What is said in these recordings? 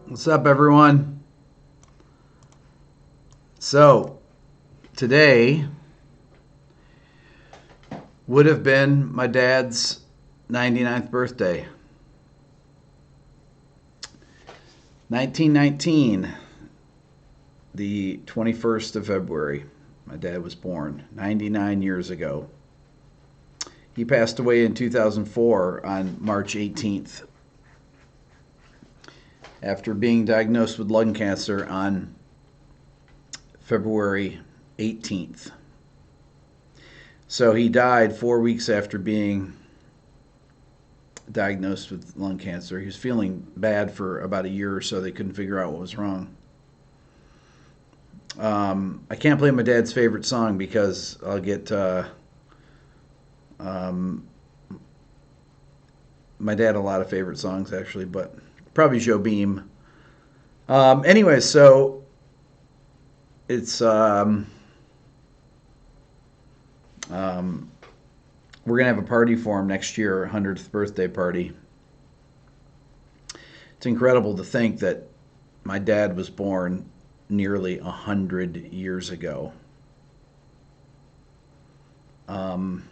What's up, everyone? So, today would have been my dad's 99th birthday. 1919, the 21st of February, my dad was born 99 years ago. He passed away in 2004 on March 18th after being diagnosed with lung cancer on February 18th. So he died 4 weeks after being diagnosed with lung cancer. He was feeling bad for about a year or so. They couldn't figure out what was wrong. I can't play my dad's favorite song because I'll get my dad had a lot of favorite songs actually, but probably Joe Beam. Anyway, so it's we're gonna have a party for him next year, 100th birthday party. It's incredible to think that my dad was born nearly 100 years ago. Do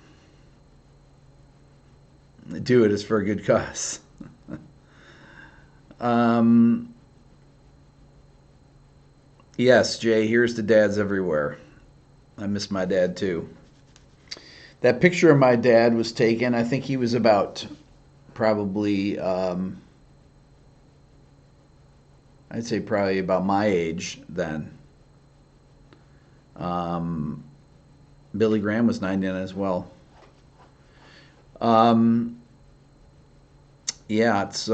it is for a good cause. Yes, Jay, here's to dads everywhere. I miss my dad too. That picture of my dad was taken, I think he was about probably, I'd say probably about my age then. Billy Graham was 99 as well. Yeah, it's.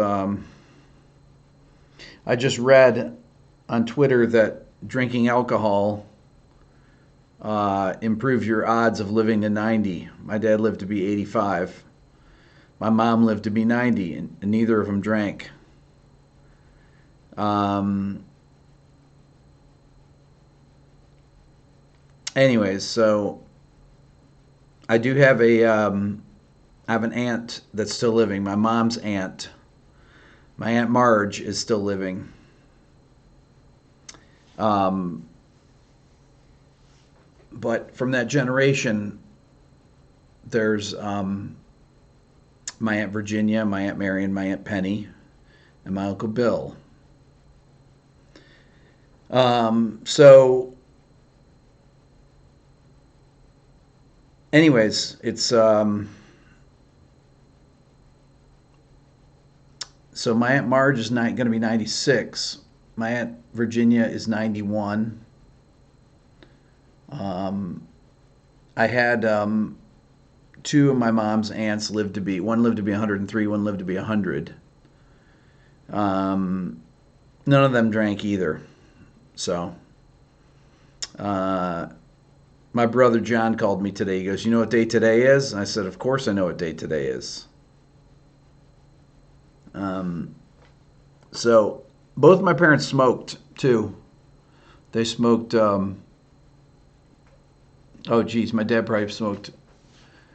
I just read on Twitter that drinking alcohol improves your odds of living to 90. My dad lived to be 85. My mom lived to be 90, and neither of them drank. Anyways, so I do have I have an aunt that's still living. My mom's aunt. My Aunt Marge is still living. But from that generation, there's my Aunt Virginia, my Aunt Marion, my Aunt Penny, and my Uncle Bill. So, anyways, it's so my Aunt Marge is not going to be 96. My Aunt Virginia is 91. I had two of my mom's aunts lived to be, one lived to be 103, one lived to be 100. None of them drank either. So, my brother John called me today. He goes, "You know what day today is?" And I said, "Of course I know what day today is." So both my parents smoked too. They smoked. Oh, geez, my dad probably smoked a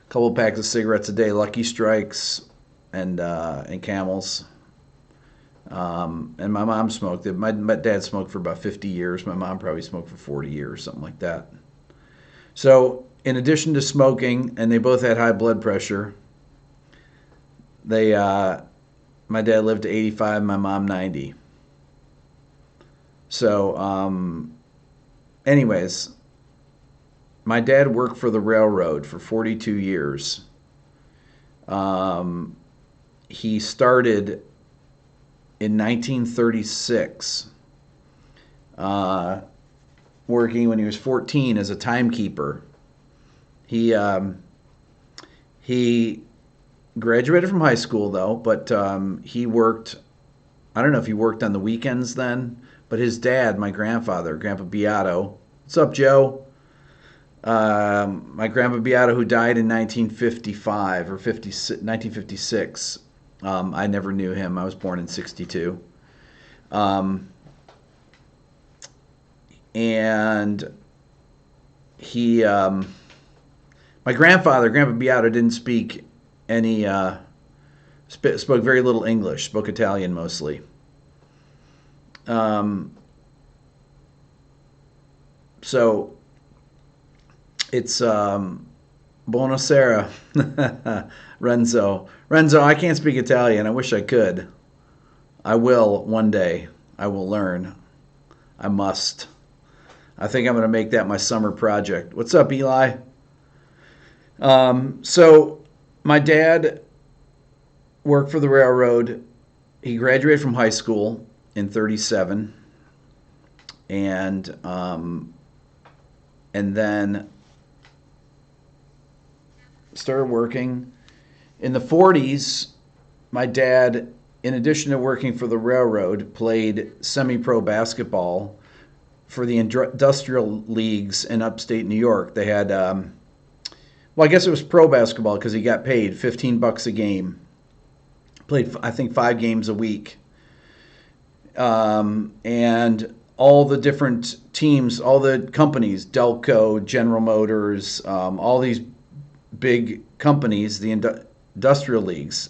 couple packs of cigarettes a day, Lucky Strikes and Camels. And my mom smoked. My dad smoked for about 50 years. My mom probably smoked for 40 years, something like that. So in addition to smoking, and they both had high blood pressure, they my dad lived to 85, my mom 90. So, anyways, my dad worked for the railroad for 42 years. He started in 1936, working when he was 14 as a timekeeper. He graduated from high school though, but he worked. I don't know if he worked on the weekends then, but his dad, my grandfather, Grandpa Beato. What's up, Joe? My grandpa Beato, who died in 1955 or 1956. I never knew him. I was born in 62. And he, my grandfather, Grandpa Beato, didn't speak any, spoke very little English, spoke Italian mostly. Um, so it's buonasera, Renzo. Renzo, I can't speak Italian. I wish I could. I will one day. I will learn. I must. I think I'm going to make that my summer project. What's up, Eli? So my dad worked for the railroad. He graduated from high school in '37, and then started working in the '40s. My dad, in addition to working for the railroad, played semi-pro basketball for the industrial leagues in upstate New York. They had, well, I guess it was pro basketball because he got paid $15 a game. Played, I think, 5 games a week. And all the different teams, all the companies, Delco, General Motors, all these big companies, the industrial leagues,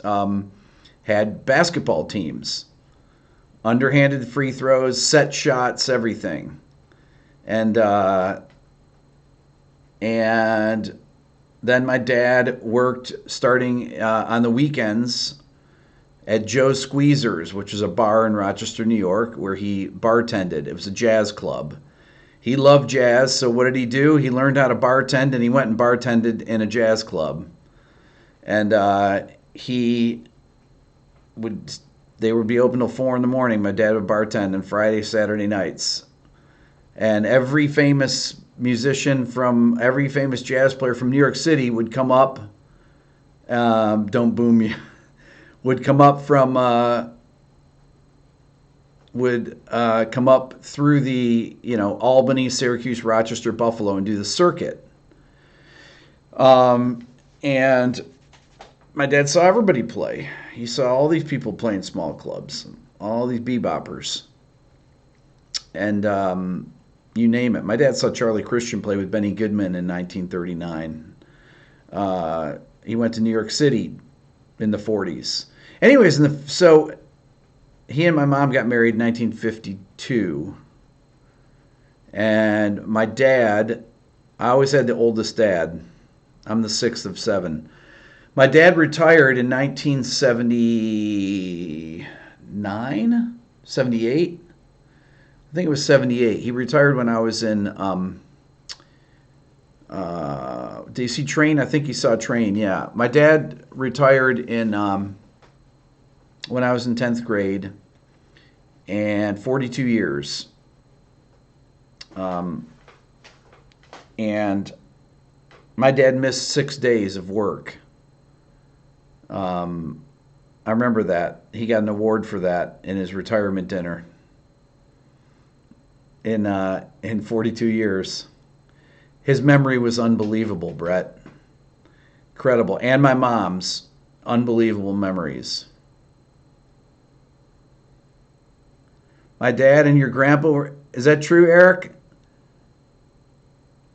had basketball teams. Underhanded free throws, set shots, everything. And then my dad worked starting on the weekends at Joe Squeezer's, which is a bar in Rochester, New York, where he bartended. It was a jazz club. He loved jazz, so what did he do? He learned how to bartend, and he went and bartended in a jazz club. And they would be open till 4 in the morning. My dad would bartend on Friday, Saturday nights. And every famous musician from every famous jazz player from New York City would come up. Don't boom you. Would come up from come up through the Albany, Syracuse, Rochester, Buffalo, and do the circuit. And my dad saw everybody play. He saw all these people playing small clubs, all these beboppers, and you name it. My dad saw Charlie Christian play with Benny Goodman in 1939. He went to New York City in the 40s. Anyways, so he and my mom got married in 1952. And my dad, I always had the oldest dad. I'm the 6th of 7. My dad retired in 1979, 78. I think it was 78. He retired when I was in, did you see Train? I think he saw Train, yeah. My dad retired in, when I was in 10th grade, and 42 years. And my dad missed 6 days of work. I remember that. He got an award for that in his retirement dinner in 42 years. His memory was unbelievable, Brett. Incredible. And my mom's unbelievable memories. My dad and your grandpa were, is that true, Eric?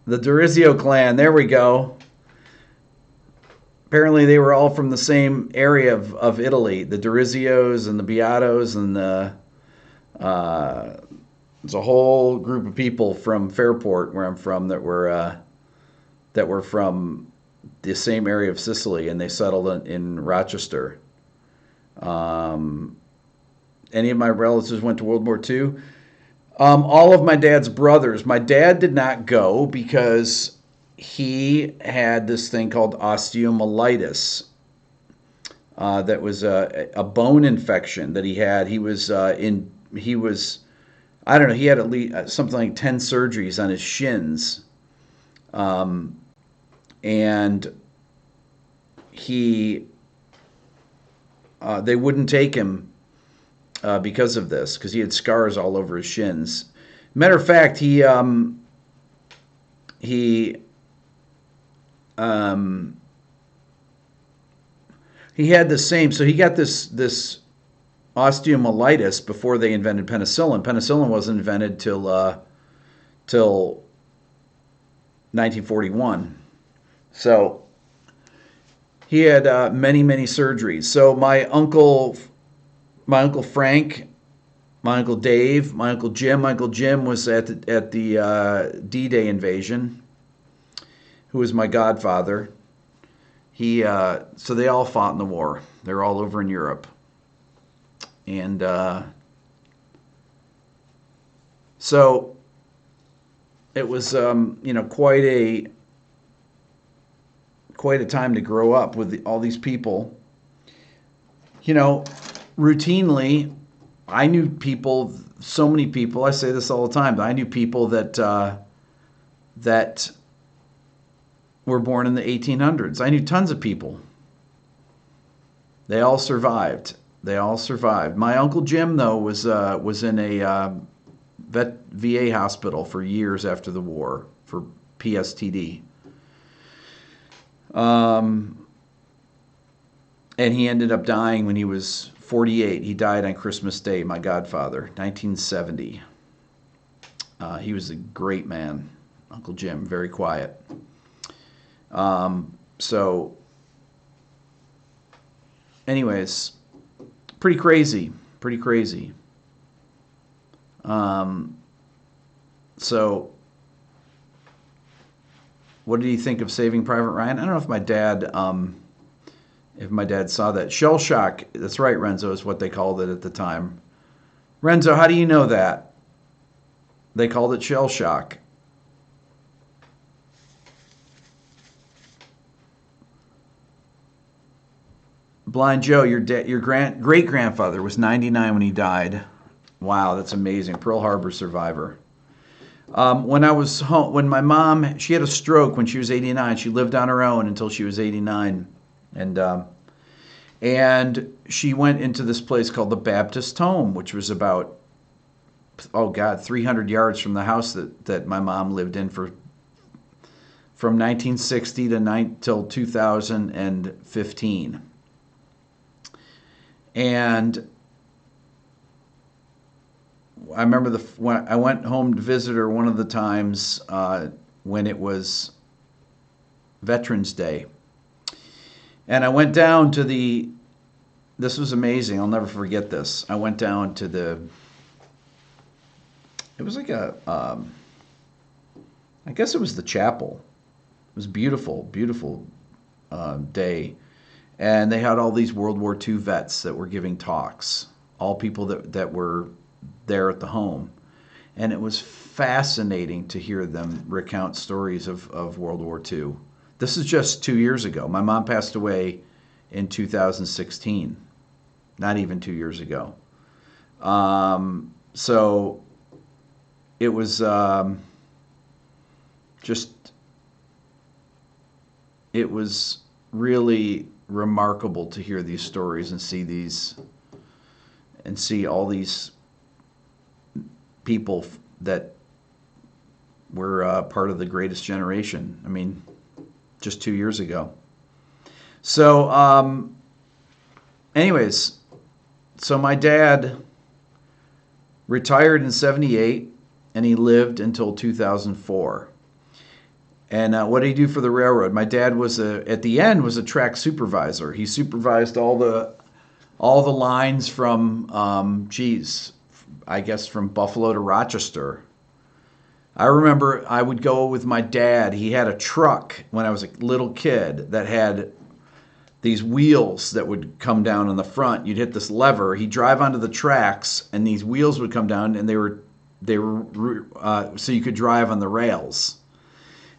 The Dorizio clan, there we go. Apparently they were all from the same area of Italy, the Dorizios and the Beatos, and there's a whole group of people from Fairport, where I'm from, that were from the same area of Sicily, and they settled in Rochester. Any of my relatives went to World War II. All of my dad's brothers. My dad did not go because he had this thing called osteomyelitis. That was a bone infection that he had. He was I don't know, he had at least something like 10 surgeries on his shins. And they wouldn't take him because of this, because he had scars all over his shins. Matter of fact, he had the same. So he got this osteomyelitis before they invented penicillin. Penicillin wasn't invented till 1941. So he had many surgeries. So my uncle Frank My Uncle Dave, my Uncle Jim. My Uncle Jim was at the D-Day invasion, who was my godfather. So they all fought in the war. They're all over in Europe. And so it was, quite a time to grow up with all these people. Routinely, I knew people, so many people. I say this all the time. But I knew people that were born in the 1800s. I knew tons of people. They all survived. My Uncle Jim, though, was in a VA hospital for years after the war for PSTD. And he ended up dying when he was 48. He died on Christmas Day, my godfather, 1970. He was a great man, Uncle Jim, very quiet. So, anyways, pretty crazy. So, what did he think of Saving Private Ryan? I don't know if my dad saw that. Shell shock, that's right, Renzo, is what they called it at the time. Renzo, how do you know that? They called it shell shock. Blind Joe, your great-grandfather was 99 when he died. Wow, that's amazing. Pearl Harbor survivor. When I was home, when my mom, she had a stroke when she was 89. She lived on her own until she was 89. And she went into this place called the Baptist Home, which was about, 300 yards from the house that my mom lived in from 1960 till 2015. And I remember when I went home to visit her one of the times when it was Veterans Day. And I went down to this was amazing. I'll never forget this. I went down to it was like I guess it was the chapel. It was beautiful day. And they had all these World War II vets that were giving talks, all people that were there at the home. And it was fascinating to hear them recount stories of World War II. This is just 2 years ago. My mom passed away in 2016, not even 2 years ago. So it was it was really remarkable to hear these stories and see all these people that were part of the greatest generation. I mean, just 2 years ago. So, anyways, so my dad retired in 78 and he lived until 2004. And what did he do for the railroad? My dad was at the end was a track supervisor. He supervised all the lines from I guess from Buffalo to Rochester. I remember I would go with my dad. He had a truck when I was a little kid that had these wheels that would come down on the front. You'd hit this lever. He'd drive onto the tracks, and these wheels would come down, and they were so you could drive on the rails.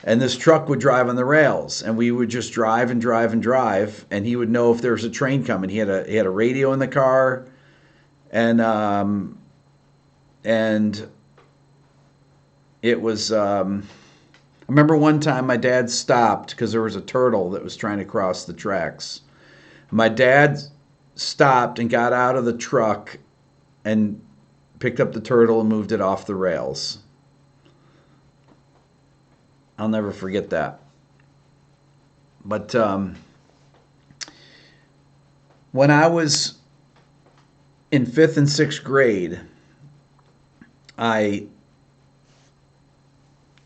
And this truck would drive on the rails, and we would just drive and drive and drive, and he would know if there was a train coming. He had a radio in the car, and it was. I remember one time my dad stopped because there was a turtle that was trying to cross the tracks. My dad stopped and got out of the truck and picked up the turtle and moved it off the rails. I'll never forget that. But when I was in 5th and 6th grade, I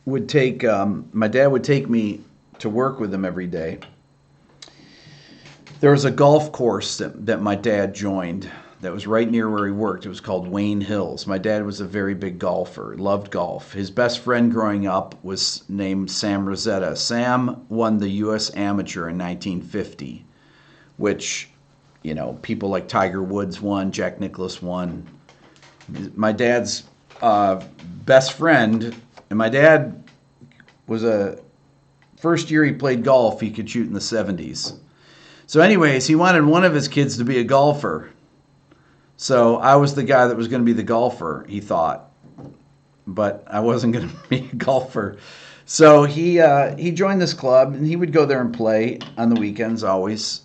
would take, my dad would take me to work with him every day. There was a golf course that my dad joined that was right near where he worked. It was called Wayne Hills. My dad was a very big golfer, loved golf. His best friend growing up was named Sam Rosetta. Sam won the U.S. Amateur in 1950, which, you know, people like Tiger Woods won, Jack Nicklaus won. My dad's best friend, and my dad was first year he played golf, he could shoot in the 70s. So anyways, he wanted one of his kids to be a golfer. So I was the guy that was going to be the golfer, he thought. But I wasn't going to be a golfer. So he joined this club, and he would go there and play on the weekends always.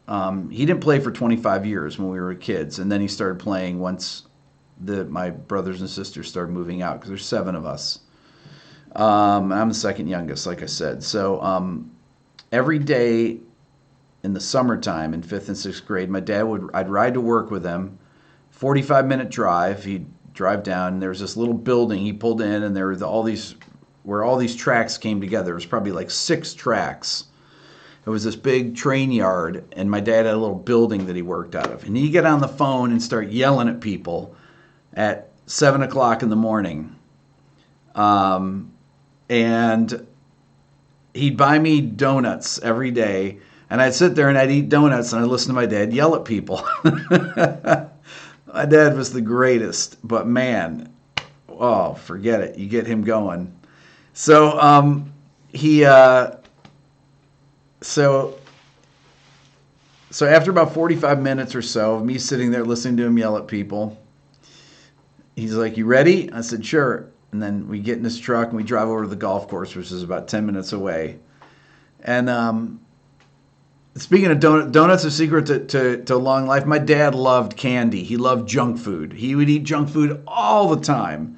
He didn't play for 25 years when we were kids, and then he started playing once my brothers and sisters started moving out, because there's 7 of us. I'm the second youngest, like I said. So every day in the summertime in 5th and 6th grade, I'd ride to work with him. 45-minute drive. He'd drive down, and there was this little building he pulled in, and there were all these tracks came together. It was probably like 6 tracks. It was this big train yard, and my dad had a little building that he worked out of. And he'd get on the phone and start yelling at people at 7 o'clock in the morning. And he'd buy me donuts every day, and I'd sit there and I'd eat donuts, and I'd listen to my dad yell at people. My dad was the greatest, but man, oh, forget it. You get him going. So so after about 45 minutes or so of me sitting there listening to him yell at people, he's like, "You ready?" I said, "Sure." And then we get in his truck and we drive over to the golf course, which is about 10 minutes away. And speaking of donuts, a secret to long life. My dad loved candy. He loved junk food. He would eat junk food all the time.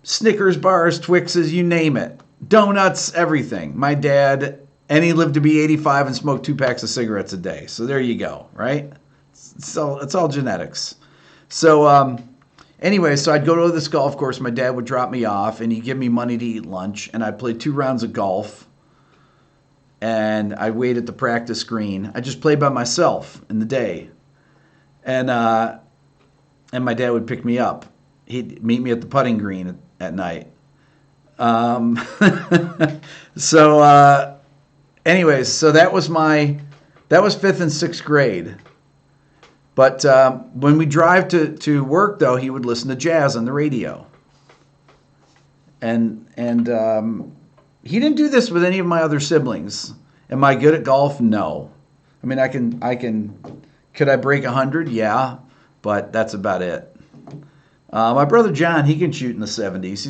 Snickers bars, Twixes, you name it. Donuts, everything. My dad, and he lived to be 85 and smoked 2 packs of cigarettes a day. So there you go, right? It's all genetics. So anyway, so I'd go to this golf course. My dad would drop me off, and he'd give me money to eat lunch. And I'd play 2 rounds of golf. And I wait at the practice green. I just played by myself in the day. And my dad would pick me up. He'd meet me at the putting green at night. Anyways, so that was 5th and 6th grade. But when we drive to work, though, he would listen to jazz on the radio. And he didn't do this with any of my other siblings. Am I good at golf? No. I mean, could I break 100? Yeah, but that's about it. My brother John, he can shoot in the 70s.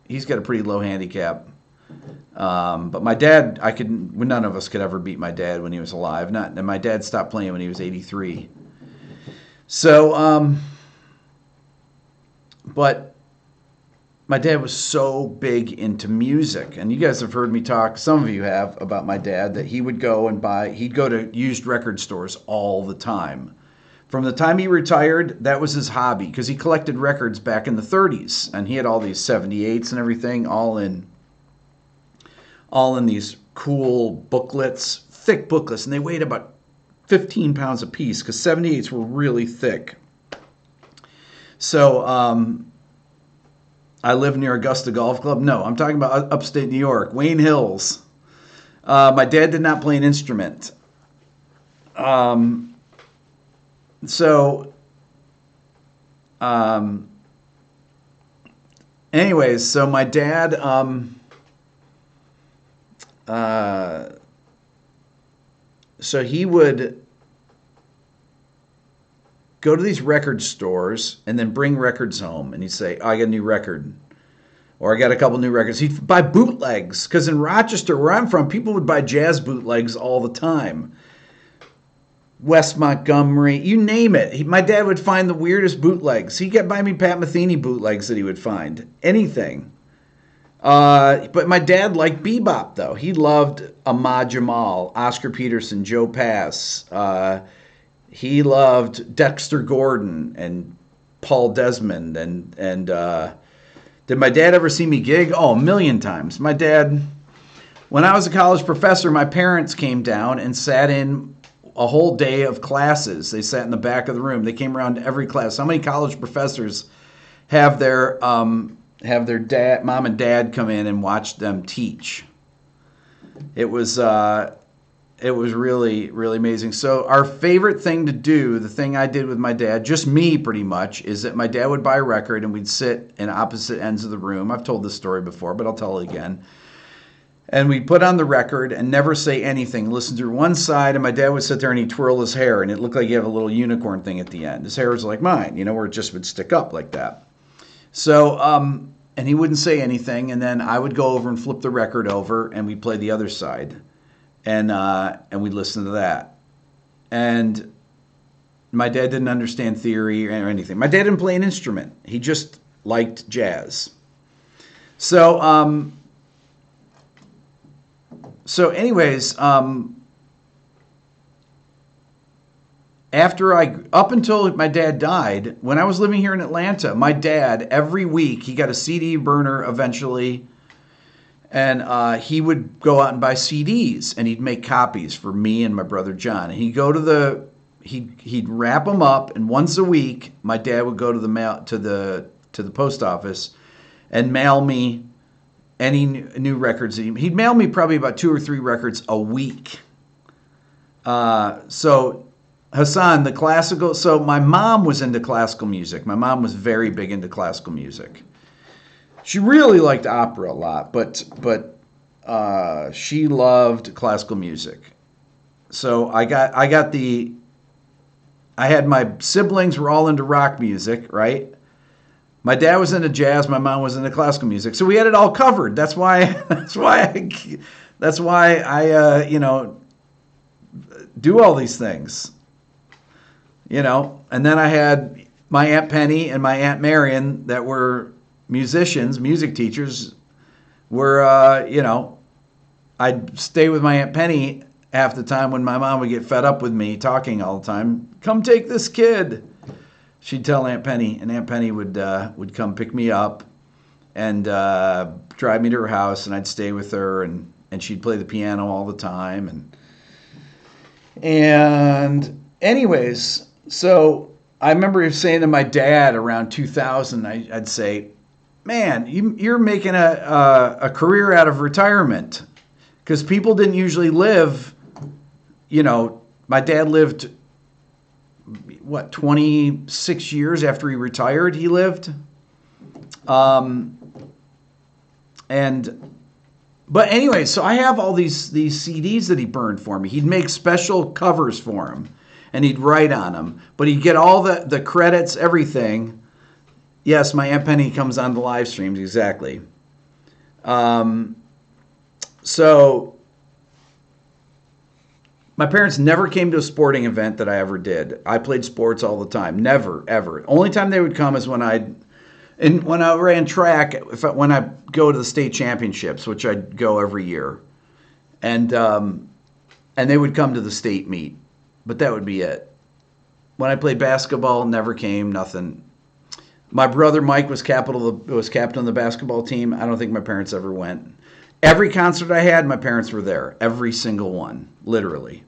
He's got a pretty low handicap. But my dad, none of us could ever beat my dad when he was alive. And my dad stopped playing when he was 83. So, but my dad was so big into music, and you guys have heard me talk, some of you have, about my dad, that he'd go to used record stores all the time. From the time he retired, that was his hobby, because he collected records back in the 30s, and he had all these 78s and everything, all in these cool booklets, thick booklets, and they weighed about 15 pounds a piece, because 78s were really thick. So, I live near Augusta Golf Club. No, I'm talking about upstate New York, Wayne Hills. My dad did not play an instrument. Anyways, so my dad, so he would go to these record stores and then bring records home, and he'd say, "Oh, I got a new record," or "I got a couple new records." He'd buy bootlegs, because in Rochester, where I'm from, people would buy jazz bootlegs all the time. Wes Montgomery, you name it. My dad would find the weirdest bootlegs. He'd buy me Pat Metheny bootlegs that he would find. Anything. But my dad liked bebop, though. He loved Ahmad Jamal, Oscar Peterson, Joe Pass. He loved Dexter Gordon and Paul Desmond. And did my dad ever see me gig? Oh, a million times. My dad, when I was a college professor, my parents came down and sat in a whole day of classes. They sat in the back of the room. They came around to every class. How many college professors have their dad, mom and dad come in and watch them teach? It was really, really amazing. So our favorite thing to do, the thing I did with my dad, just me pretty much, is that my dad would buy a record and we'd sit in opposite ends of the room. I've told this story before, but I'll tell it again. And we'd put on the record and never say anything, listen through one side, and my dad would sit there and he'd twirl his hair, and it looked like he had a little unicorn thing at the end. His hair was like mine, where it just would stick up like that. So, and he wouldn't say anything, and then I would go over and flip the record over, and we'd play the other side. And we'd listen to that. And my dad didn't understand theory or anything. My dad didn't play an instrument. He just liked jazz. So, anyways, up until my dad died, when I was living here in Atlanta, my dad, every week, he got a CD burner eventually, and he would go out and buy CDs, and he'd make copies for me and my brother John. And he'd wrap them up, and once a week, my dad would go to the post office and mail me any new records. He'd mail me probably about 2 or 3 records a week. So Hassan, so my mom was into classical music. My mom was very big into classical music. She really liked opera a lot, but she loved classical music. So I had my siblings were all into rock music, right? My dad was into jazz. My mom was into classical music. So we had it all covered. That's why I do all these things, And then I had my Aunt Penny and my Aunt Marion that were musicians, music teachers. I'd stay with my Aunt Penny half the time when my mom would get fed up with me talking all the time. Come take this kid. She'd tell Aunt Penny, and Aunt Penny would come pick me up and drive me to her house, and I'd stay with her, and she'd play the piano all the time. And anyways, so I remember saying to my dad around 2000, I'd say, man, you're making a career out of retirement, because people didn't usually live, my dad lived 26 years after he retired, he lived. But anyway, so I have all these CDs that he burned for me. He'd make special covers for them, and he'd write on them. But he'd get all the credits, everything. Yes, my Aunt Penny comes on the live streams, exactly. So my parents never came to a sporting event that I ever did. I played sports all the time. Never, ever. Only time they would come is when I ran track, when I go to the state championships, which I'd go every year. And they would come to the state meet. But that would be it. When I played basketball, never came, nothing. My brother Mike was captain of the basketball team. I don't think my parents ever went. Every concert I had, my parents were there. Every single one, literally.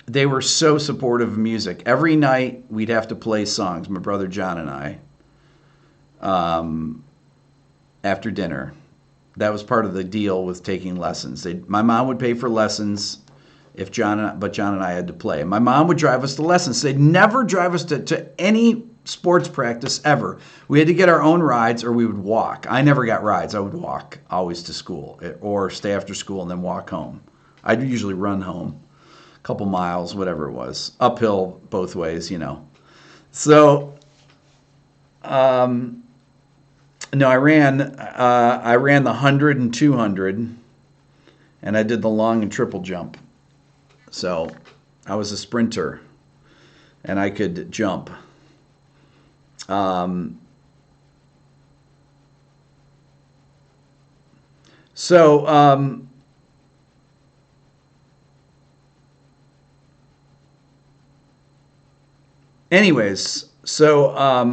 They were so supportive of music. Every night we'd have to play songs, my brother John and I, after dinner. That was part of the deal with taking lessons. My mom would pay for lessons but John and I had to play. And my mom would drive us to lessons. They'd never drive us to any sports practice ever. We had to get our own rides, or we would walk. I never got rides. I would walk always to school, or stay after school and then walk home. I'd usually run home a couple miles, whatever it was, uphill both ways, So, no, I ran the 100 and 200, and I did the long and triple jump. So I was a sprinter, and I could jump. Anyways, how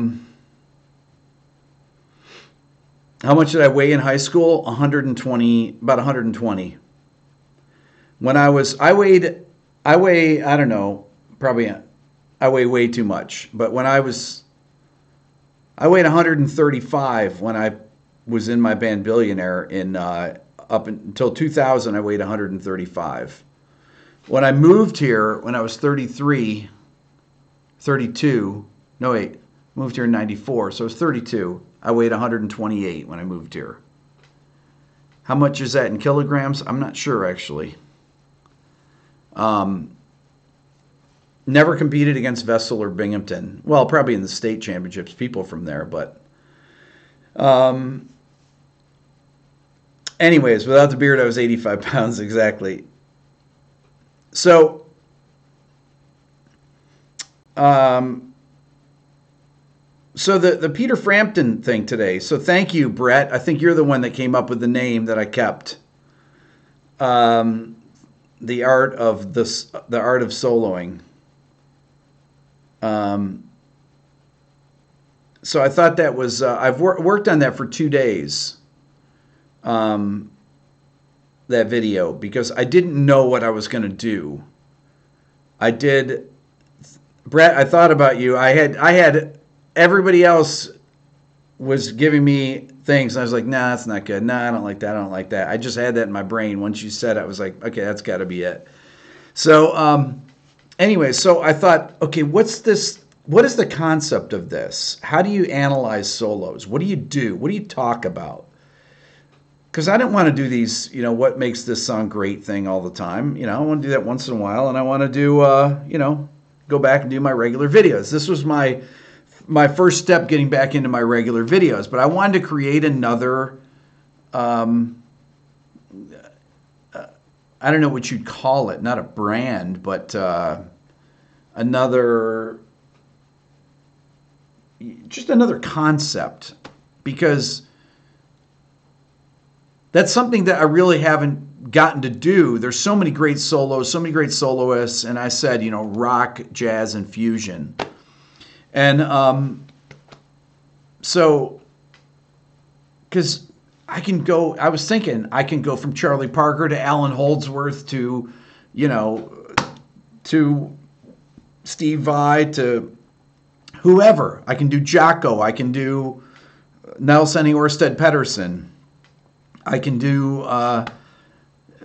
much did I weigh in high school? 120, about 120. When I weigh, I don't know, probably I weigh way too much. But I weighed 135 when I was in my band Billionaire up until 2000. I weighed 135. When I moved here, when I was 33, 32, no wait, moved here in 94, so I was 32. I weighed 128 when I moved here. How much is that in kilograms? I'm not sure actually. Never competed against Vessel or Binghamton. Well, probably in the state championships, people from there, but anyways, without the beard, I was 85 pounds exactly. So, the Peter Frampton thing today. So thank you, Brett. I think you're the one that came up with the name that I kept. The art of soloing. So I thought that was I've worked on that for 2 days. That video, because I didn't know what I was going to do. Brett, I thought about you. I had everybody else was giving me things, and I was like, nah, that's not good. Nah, I don't like that. I don't like that. I just had that in my brain. Once you said it, I was like, okay, that's got to be it. So, anyway, so I thought, okay, what's this? What is the concept of this? How do you analyze solos? What do you do? What do you talk about? Because I didn't want to do these, what makes this song great thing all the time. I want to do that once in a while, and I want to do, go back and do my regular videos. This was my first step getting back into my regular videos, but I wanted to create another, I don't know what you'd call it, not a brand, but just another concept, because that's something that I really haven't gotten to do. There's so many great solos, so many great soloists, and I said, rock, jazz, and fusion. And so, because I was thinking I can go from Charlie Parker to Alan Holdsworth to, to Steve Vai to whoever. I can do Jocko. I can do Nelson Orsted Pedersen. I can do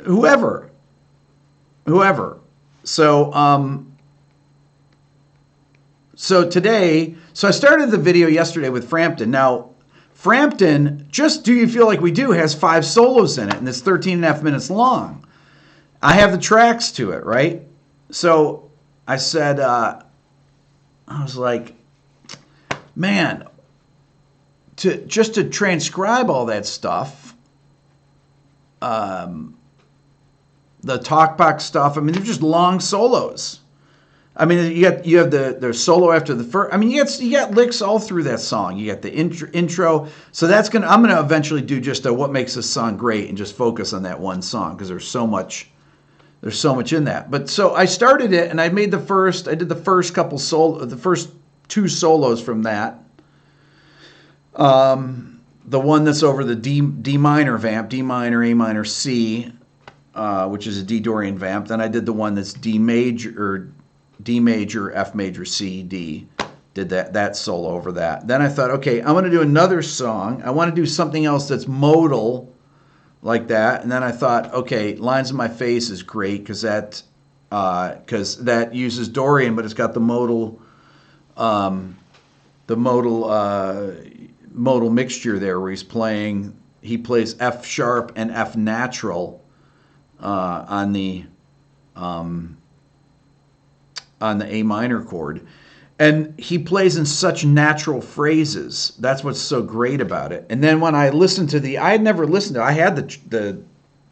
whoever. So, so I started the video yesterday with Frampton. Now, Frampton, Just Do You Feel Like We Do, has 5 solos in it, and it's 13 and a half minutes long. I have the tracks to it, right? So I said, I was like, man, to transcribe all that stuff, the talkbox stuff. I mean, they're just long solos. I mean, you have the solo after the first. I mean, you got licks all through that song. You got the intro. So I'm gonna eventually do just a what makes this song great and just focus on that one song, because there's so much in that. But so I started it, and I did the first the first 2 solos from that. The one that's over the D minor vamp, D minor, A minor, C, which is a D Dorian vamp. Then I did the one that's D major, F major, C, D. Did that solo over that. Then I thought, okay, I'm going to do another song. I want to do something else that's modal like that. And then I thought, okay, Lines in My Face is great because that uses Dorian, but it's got the modal mixture there, where he plays F sharp and F natural on the A minor chord, and he plays in such natural phrases. That's what's so great about it. And then when I listened to I had never listened to it. I had the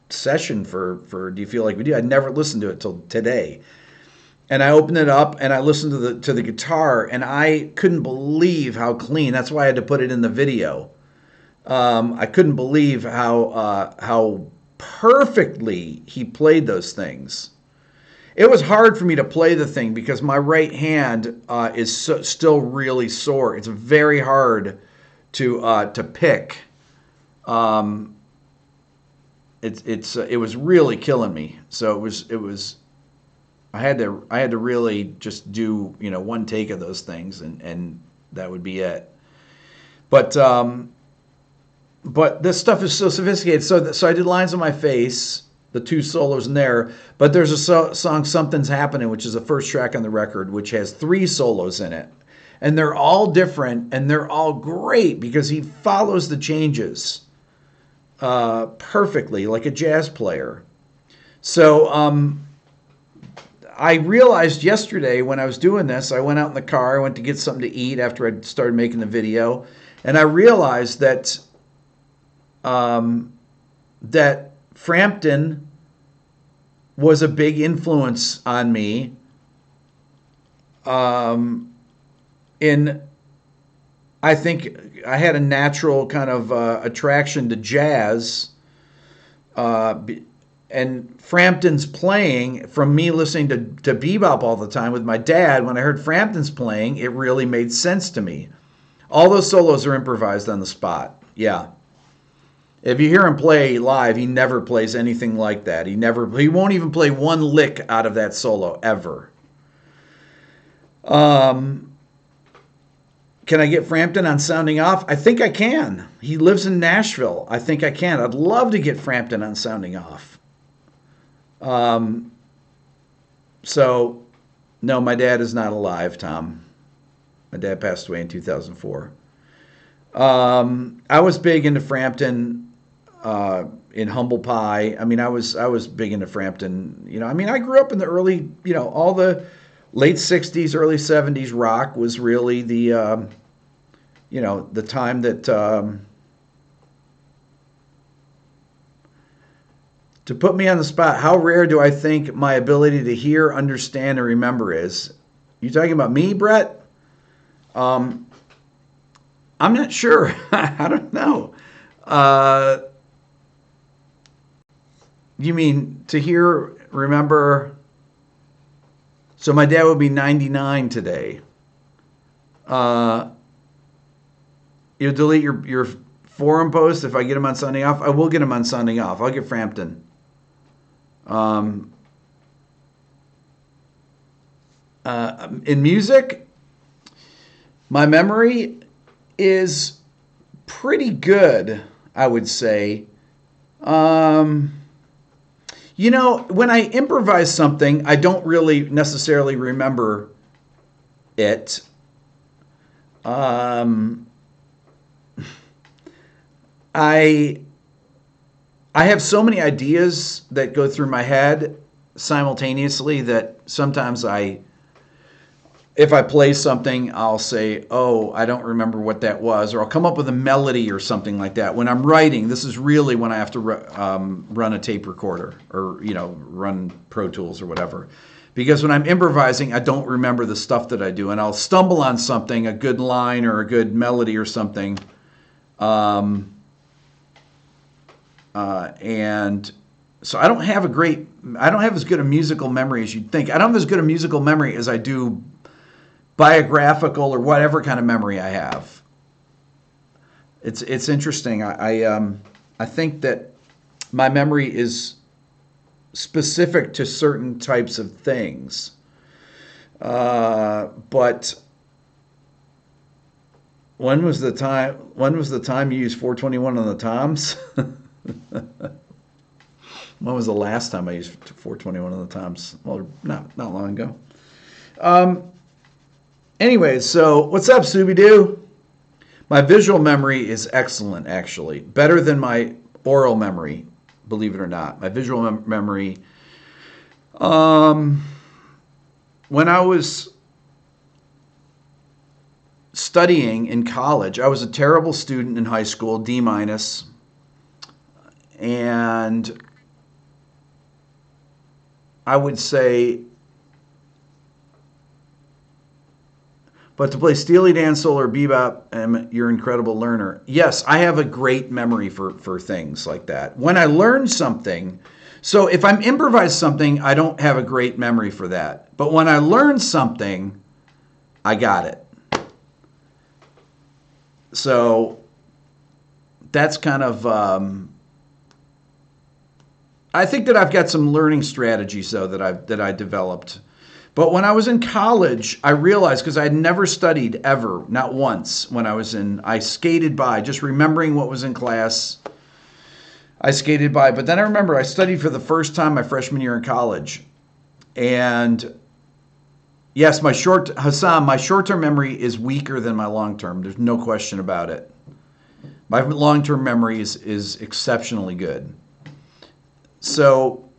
session for Do You Feel Like We Do. I'd never listened to it till today. And I opened it up and I listened to the guitar, and I couldn't believe how clean. That's why I had to put it in the video. I couldn't believe how perfectly he played those things. It was hard for me to play the thing because my right hand is still really sore. It's very hard to pick. it was really killing me. So it was I had to really just do, one take of those things, and that would be it. But this stuff is so sophisticated. So I did Lines on My Face, the two solos in there. But there's a song, Something's Happening, which is the first track on the record, which has 3 solos in it. And they're all different, and they're all great because he follows the changes perfectly, like a jazz player. So I realized yesterday when I was doing this, I went out in the car, I went to get something to eat after I started making the video, and I realized that that Frampton was a big influence on me I think I had a natural kind of attraction to jazz, and Frampton's playing, from me listening to bebop all the time with my dad, when I heard Frampton's playing, it really made sense to me. All those solos are improvised on the spot. Yeah. If you hear him play live, he never plays anything like that. He won't even play one lick out of that solo, ever. Can I get Frampton on Sounding Off? I think I can. He lives in Nashville. I think I can. I'd love to get Frampton on Sounding Off. So, no, my dad is not alive, Tom. My dad passed away in 2004. I was big into Frampton in Humble Pie. I mean, I was big into Frampton. I grew up in the early, all the late 60s, early 70s rock was really the, the time that, to put me on the spot, how rare do I think my ability to hear, understand, and remember is? You talking about me, Brett? I'm not sure. I don't know. You mean to hear, remember? So my dad would be 99 today. You'll delete your forum post if I get him on Sounding Off? I will get him on Sounding Off. I'll get Frampton. In music, my memory is pretty good, I would say. When I improvise something, I don't really necessarily remember it. I have so many ideas that go through my head simultaneously that sometimes if I play something, I'll say, oh, I don't remember what that was, or I'll come up with a melody or something like that. When I'm writing, this is really when I have to run a tape recorder or, run Pro Tools or whatever. Because when I'm improvising, I don't remember the stuff that I do, and I'll stumble on something, a good line or a good melody or something, and so I don't have as good a musical memory as you'd think. I don't have as good a musical memory as I do biographical or whatever kind of memory I have. It's interesting. I think that my memory is specific to certain types of things. But when was the time you used 421 on the toms? When was the last time I used 421 on the toms? Well, not long ago. Anyways, so what's up, Scooby-Doo? My visual memory is excellent, actually. Better than my oral memory, believe it or not. My visual memory. When I was studying in college, I was a terrible student in high school, D-. And I would say, but to play Steely Dan, soul, or bebop, you're an incredible learner. Yes, I have a great memory for things like that. When I learn something, so if I'm improvise something, I don't have a great memory for that. But when I learn something, I got it. So that's kind of I think that I've got some learning strategies though that I developed. But when I was in college, I realized, because I had never studied ever, not once, when I skated by, just remembering what was in class. I skated by. But then I remember I studied for the first time my freshman year in college. And yes, my short-term memory is weaker than my long-term. There's no question about it. My long-term memory is exceptionally good. So,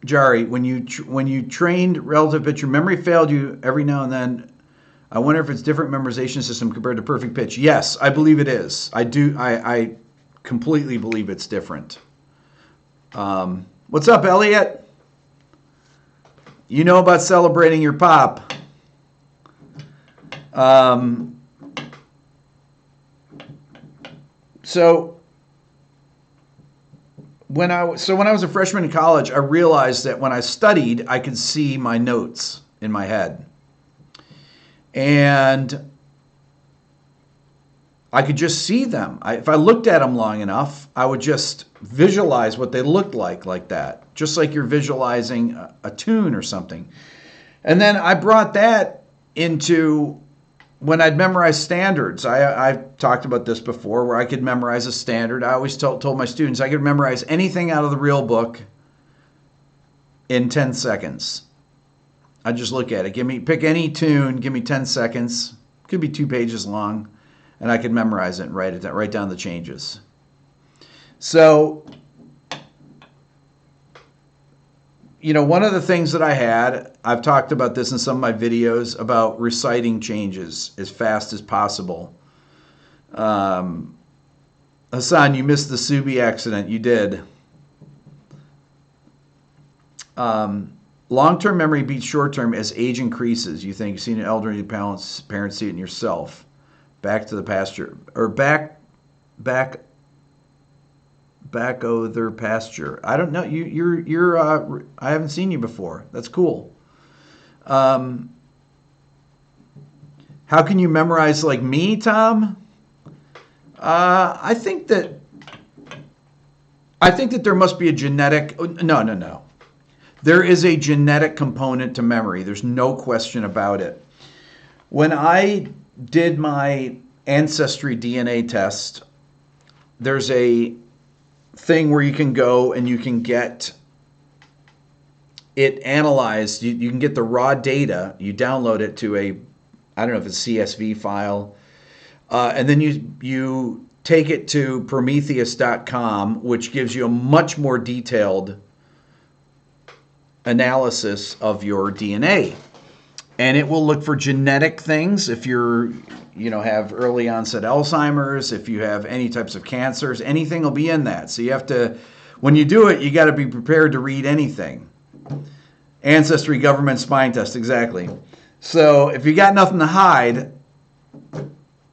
Jari, when you trained relative pitch, your memory failed you every now and then. I wonder if it's different memorization system compared to perfect pitch. Yes, I believe it is. I do. I completely believe it's different. What's up, Elliot? You know about celebrating your pop. So when I was a freshman in college, I realized that when I studied, I could see my notes in my head. And I could just see them. If I looked at them long enough, I would just visualize what they looked like that, just like you're visualizing a tune or something. And then I brought that into when I'd memorize standards. I've talked about this before, where I could memorize a standard. I always told my students I could memorize anything out of the real book in 10 seconds. I just look at it. Pick any tune, give me 10 seconds. Could be 2 pages long, and I could memorize it and write down the changes. So, one of the things that I've talked about this in some of my videos about reciting changes as fast as possible. Hassan, you missed the Subi accident. You did. Long-term memory beats short-term as age increases. You think you've seen an elderly parents see it in yourself. Back to the pasture, or back o' their pasture. I don't know. You're. I haven't seen you before. That's cool. How can you memorize like me, Tom? I think that there must be a genetic. No. There is a genetic component to memory. There's no question about it. When I did my ancestry DNA test, there's a thing where you can go and you can get it analyzed. You can get the raw data. You download it to I don't know if it's a CSV file. And then you take it to Prometheus.com, which gives you a much more detailed analysis of your DNA. And it will look for genetic things. If you're, have early onset Alzheimer's, if you have any types of cancers, anything will be in that. So you have to, when you do it, you got to be prepared to read anything. Ancestry, government, spine test, exactly. So if you got nothing to hide,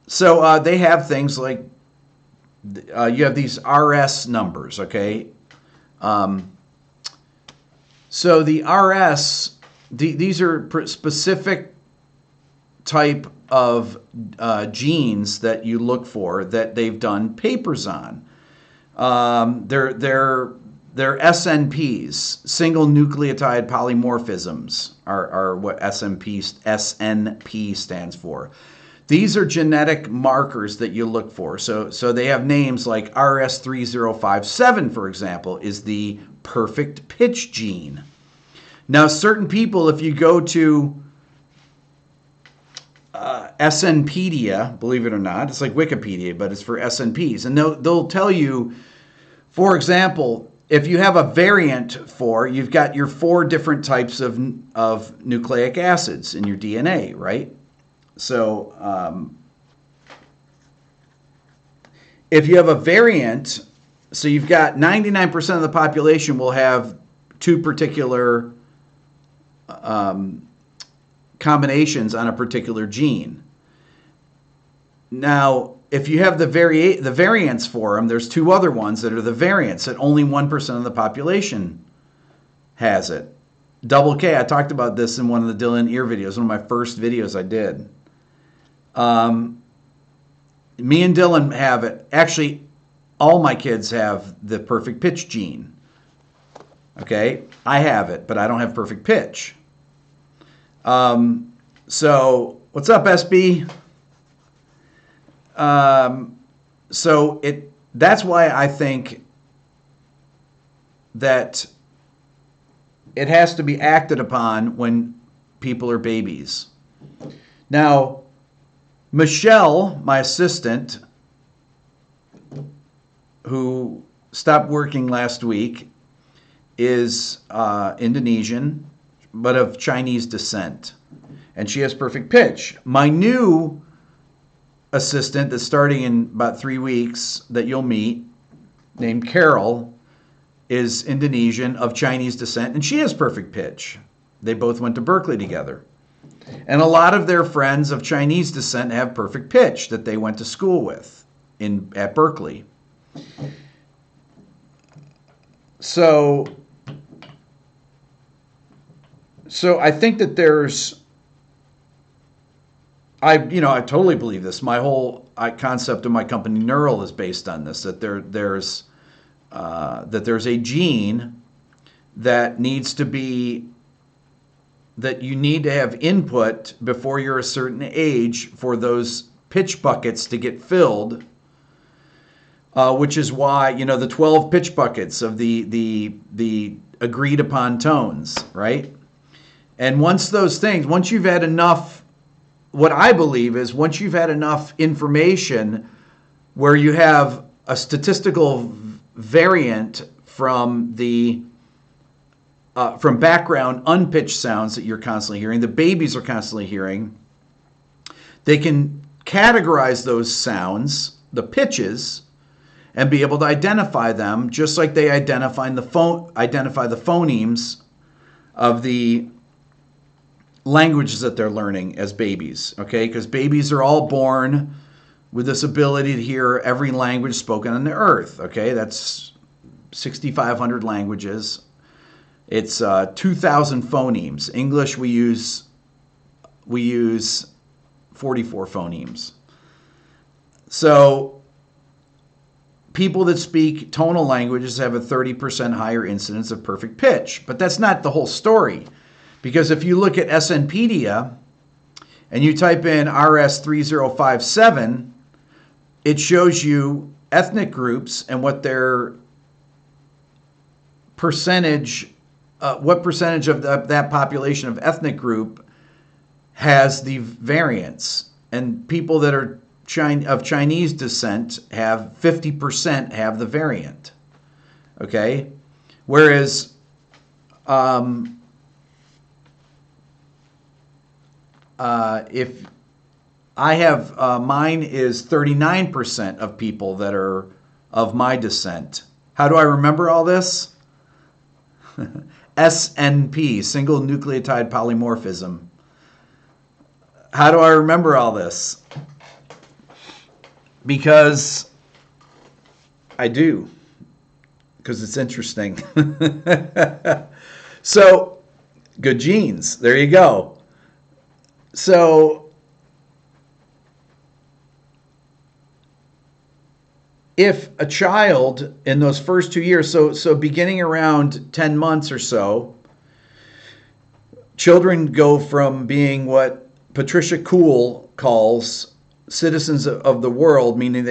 so they have things like, you have these RS numbers, okay? So the RS, these are specific type of genes that you look for that they've done papers on. They're SNPs, single nucleotide polymorphisms, are what SNP stands for. These are genetic markers that you look for. So they have names like RS3057, for example, is the perfect pitch gene. Now, certain people, if you go to SNpedia, believe it or not, it's like Wikipedia, but it's for SNPs, and they'll tell you, for example, if you have a variant you've got your 4 different types of nucleic acids in your DNA, right? So if you have a variant, so you've got 99% of the population will have 2 particular combinations on a particular gene. Now, if you have the variants for them, there's 2 other ones that are the variants that only 1% of the population has it. Double K, I talked about this in one of the Dylan Ear videos, one of my first videos I did. Me and Dylan have it. Actually, all my kids have the perfect pitch gene. Okay, I have it, but I don't have perfect pitch. So what's up, SB? So that's why I think that it has to be acted upon when people are babies. Now, Michelle, my assistant, who stopped working last week, is Indonesian, but of Chinese descent. And she has perfect pitch. My new assistant that's starting in about 3 weeks that you'll meet, named Carol, is Indonesian of Chinese descent, and she has perfect pitch. They both went to Berkeley together. And a lot of their friends of Chinese descent have perfect pitch that they went to school with at Berkeley. So I think that I totally believe this. My whole concept of my company Neural is based on this, that there's a gene that needs to be, that you need to have input before you're a certain age for those pitch buckets to get filled, which is why, the 12 pitch buckets of the agreed upon tones, right? And once you've had enough, what I believe is once you've had enough information where you have a statistical variant from from background unpitched sounds that you're constantly hearing, the babies are constantly hearing, they can categorize those sounds, the pitches, and be able to identify them just like they identify the phonemes of the languages that they're learning as babies, okay? Because babies are all born with this ability to hear every language spoken on the earth, okay? That's 6,500 languages. It's 2,000 phonemes. English, we use 44 phonemes. So people that speak tonal languages have a 30% higher incidence of perfect pitch. But that's not the whole story. Because if you look at SNPedia and you type in RS3057, it shows you ethnic groups and what their percentage, what percentage of that population of ethnic group has the variance. And people that are of Chinese descent have 50% have the variant. Okay? Whereas if I have, mine is 39% of people that are of my descent. How do I remember all this? SNP, single nucleotide polymorphism. How do I remember all this? Because I do. Because it's interesting. So, good genes. There you go. So, if a child in those first 2 years, so beginning around 10 months or so, children go from being what Patricia Kuhl calls citizens of the world, meaning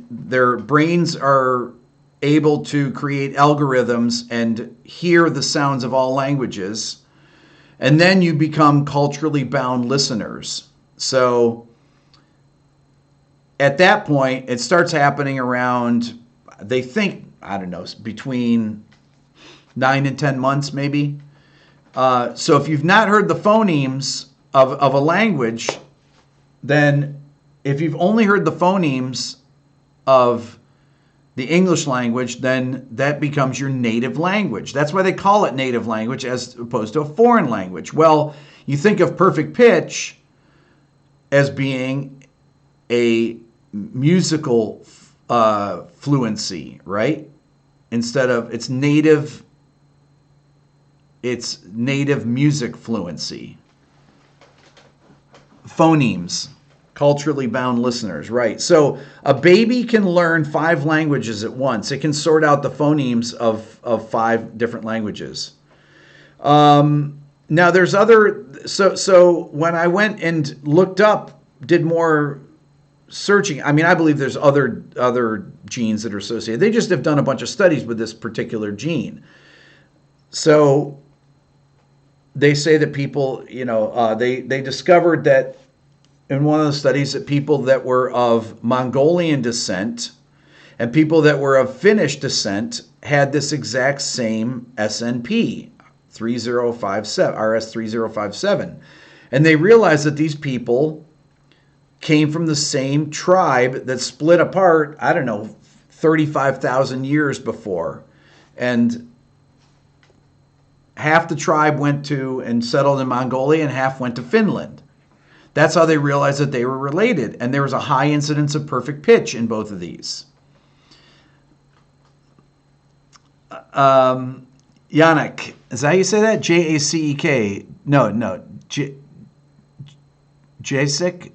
their brains are able to create algorithms and hear the sounds of all languages. And then you become culturally bound listeners. So at that point, it starts happening around, they think, I don't know, between 9 and 10 months maybe. So if you've not heard the phonemes of a language, then if you've only heard the phonemes of the English language, then that becomes your native language. That's why they call it native language as opposed to a foreign language. Well, you think of perfect pitch as being a musical fluency, right? Instead of it's native music fluency. Phonemes. Culturally bound listeners, right. So a baby can learn 5 languages at once. It can sort out the phonemes of 5 different languages. Now there's other, so when I went and looked up, did more searching, I mean, I believe there's other genes that are associated. They just have done a bunch of studies with this particular gene. So they say that people, they discovered that in one of the studies that people that were of Mongolian descent and people that were of Finnish descent had this exact same SNP, 3057, RS3057. And they realized that these people came from the same tribe that split apart, 35,000 years before. And half the tribe went to and settled in Mongolia and half went to Finland. That's how they realized that they were related. And there was a high incidence of perfect pitch in both of these. Yannick, is that how you say that? Jacek? No. Jacek?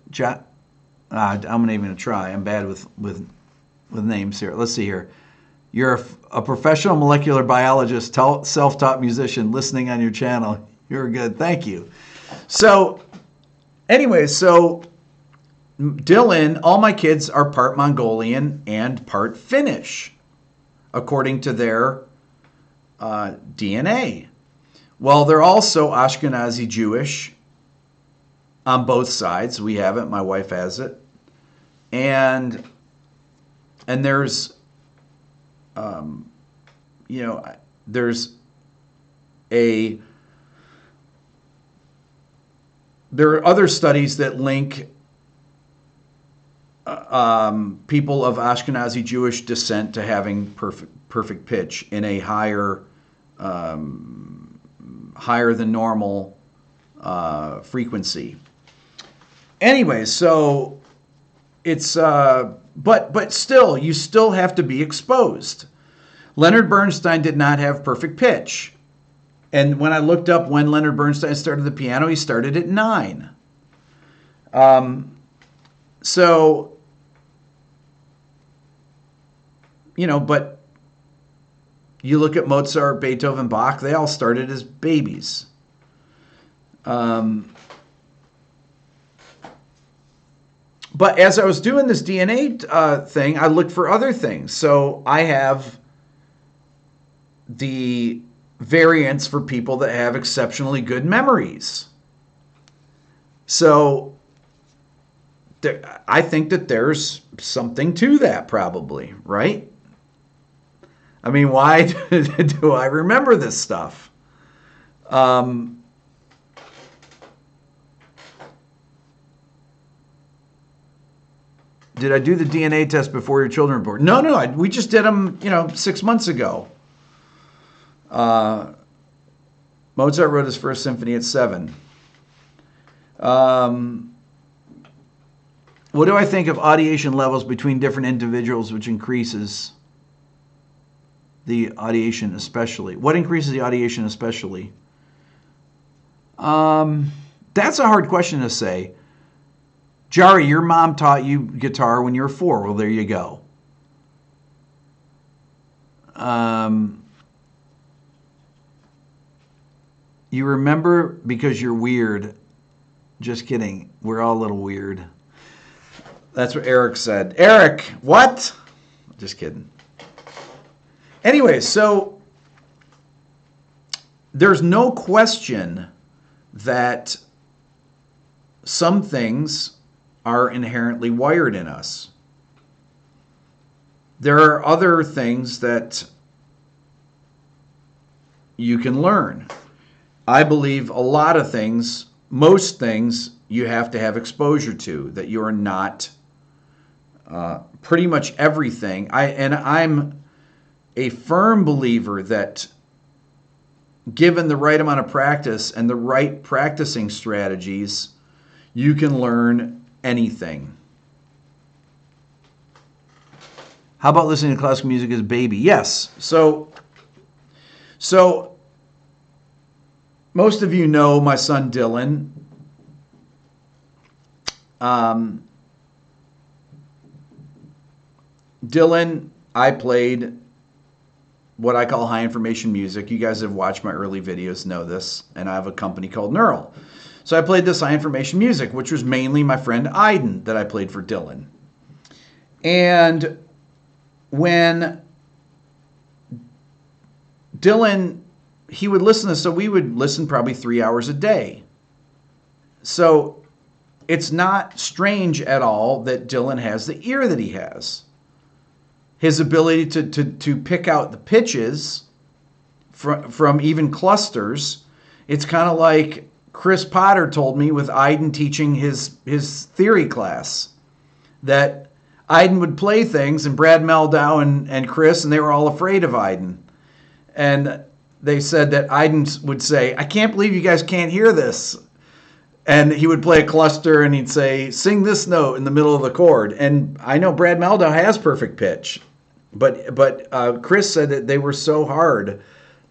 I'm not even going to try. I'm bad with names here. Let's see here. You're a professional molecular biologist, self-taught musician, listening on your channel. You're good. Thank you. So, anyway, so Dylan, all my kids are part Mongolian and part Finnish, according to their DNA. Well, they're also Ashkenazi Jewish on both sides. We have it. My wife has it. And there's, there are other studies that link people of Ashkenazi Jewish descent to having perfect pitch in a higher than normal frequency. Anyway, so it's but still, you still have to be exposed. Leonard Bernstein did not have perfect pitch. And when I looked up when Leonard Bernstein started the piano, he started at 9. So, but you look at Mozart, Beethoven, Bach, they all started as babies. But as I was doing this DNA thing, I looked for other things. So I have the variants for people that have exceptionally good memories. So I think that there's something to that probably, right? I mean, why do I remember this stuff? Did I do the DNA test before your children were born? No, we just did them, 6 months ago. Mozart wrote his first symphony at 7. What do I think of audiation levels between different individuals, which increases the audiation especially? What increases the audiation especially? That's a hard question to say. Jari, your mom taught you guitar when you were 4. Well, there you go. You remember because you're weird. Just kidding. We're all a little weird. That's what Eric said. Eric, what? Just kidding. Anyway, so there's no question that some things are inherently wired in us. There are other things that you can learn. I believe a lot of things, most things, you have to have exposure to, that you are not pretty much everything. I'm a firm believer that given the right amount of practice and the right practicing strategies, you can learn anything. How about listening to classical music as a baby? Yes. So most of you know my son Dylan. Dylan, I played what I call high information music. You guys have watched my early videos know this, and I have a company called Neural. So I played this high information music, which was mainly my friend Aiden that I played for Dylan. And when Dylan, he would listen to, so we would listen probably 3 hours a day. So it's not strange at all that Dylan has the ear that he has. His ability to pick out the pitches from even clusters. It's kind of like Chris Potter told me with Aiden teaching his theory class, that Aiden would play things, and Brad Meldau and Chris, and they were all afraid of Aiden. And they said that Aiden would say, I can't believe you guys can't hear this. And he would play a cluster, and he'd say, sing this note in the middle of the chord. And I know Brad Meldau has perfect pitch. But Chris said that they were so hard.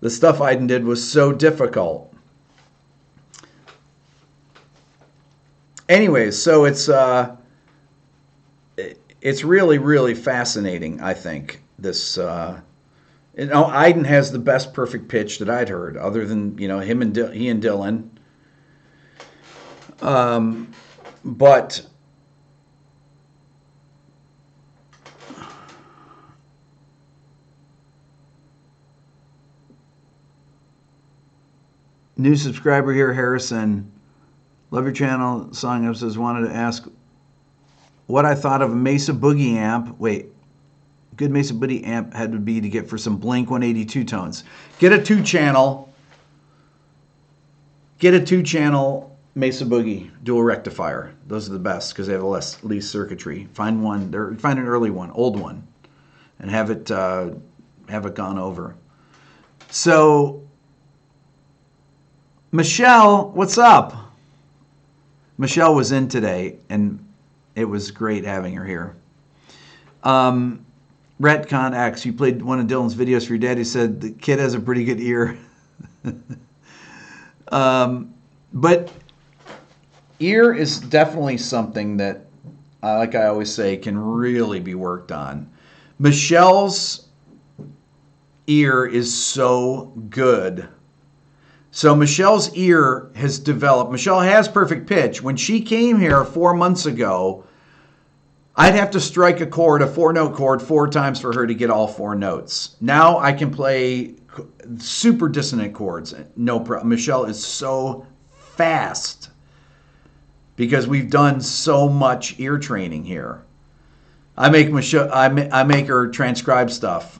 The stuff Aiden did was so difficult. Anyways, so it's really, really fascinating, I think. This, Aiden has the best perfect pitch that I'd heard, other than, he and Dylan. But new subscriber here, Harrison. Love your channel. Song episodes. Wanted to ask what I thought of a Mesa Boogie amp. Wait, good Mesa Boogie amp had to be to get for some Blink 182 tones. Get a two-channel Mesa Boogie dual rectifier. Those are the best because they have the least circuitry. Find one. Find an early one, old one, and have it gone over. So, Michelle, what's up? Michelle was in today, and it was great having her here. Retcon X, you played one of Dylan's videos for your dad. He said the kid has a pretty good ear. But ear is definitely something that, like I always say, can really be worked on. Michelle's ear is so good. So Michelle's ear has developed. Michelle has perfect pitch. When she came here 4 months ago, I'd have to strike a chord, a 4-note chord, 4 times for her to get all 4 notes. Now I can play super dissonant chords. No problem. Michelle is so fast because we've done so much ear training here. I make her transcribe stuff.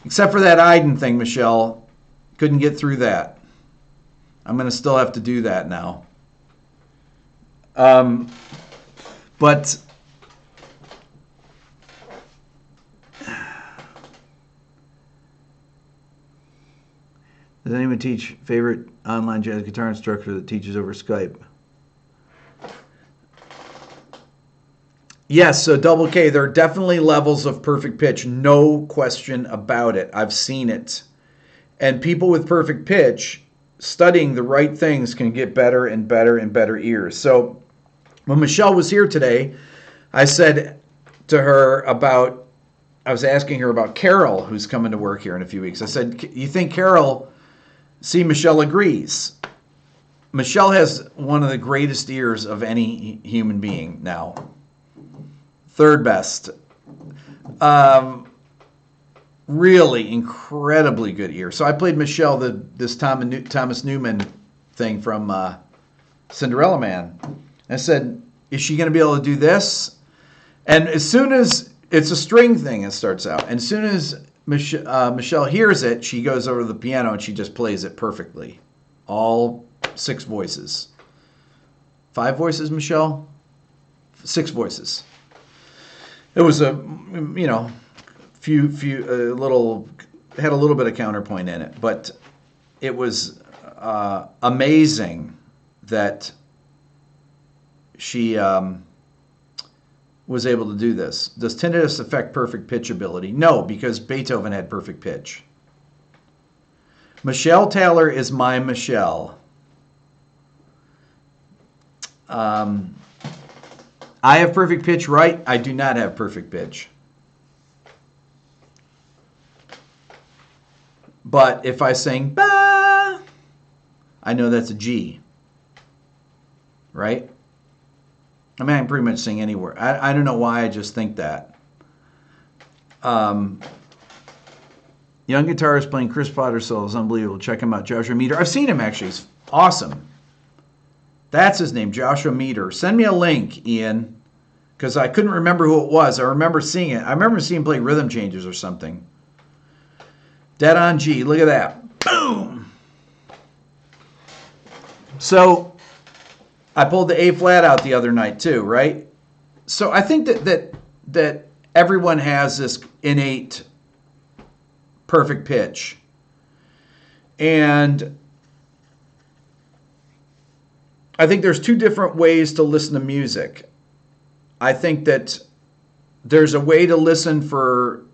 Except for that Aiden thing, Michelle. Couldn't get through that. I'm going to still have to do that now. But does anyone teach favorite online jazz guitar instructor that teaches over Skype? Yes, so Double K, there are definitely levels of perfect pitch. No question about it. I've seen it. And people with perfect pitch, studying the right things, can get better and better and better ears. So when Michelle was here today, I said to her I was asking her about Carol, who's coming to work here in a few weeks. I said, you think Carol, see, Michelle agrees. Michelle has one of the greatest ears of any human being now. Third best. Really incredibly good ear. So I played Michelle this Thomas Newman thing from Cinderella Man. I said, is she going to be able to do this? And as soon as it's a string thing, it starts out. And as soon as Michelle hears it, she goes over to the piano and she just plays it perfectly. All 6 voices. 5 voices, Michelle? 6 voices. It was a had a little bit of counterpoint in it, but it was amazing that she was able to do this. Does tinnitus affect perfect pitch ability? No, because Beethoven had perfect pitch. Michelle Taylor is my Michelle. I have perfect pitch, right? I do not have perfect pitch. But if I sing ba, I know that's a G. Right? I mean, I can pretty much sing anywhere. I don't know why, I just think that. Young guitarist playing Chris Potter solos, unbelievable. Check him out, Joshua Meter. I've seen him, actually. He's awesome. That's his name, Joshua Meter. Send me a link, Ian, because I couldn't remember who it was. I remember seeing it. I remember seeing him play rhythm changes or something. Dead on G. Look at that. Boom. So I pulled the A flat out the other night too, right? So I think that everyone has this innate perfect pitch. And I think there's two different ways to listen to music. I think that there's a way to listen for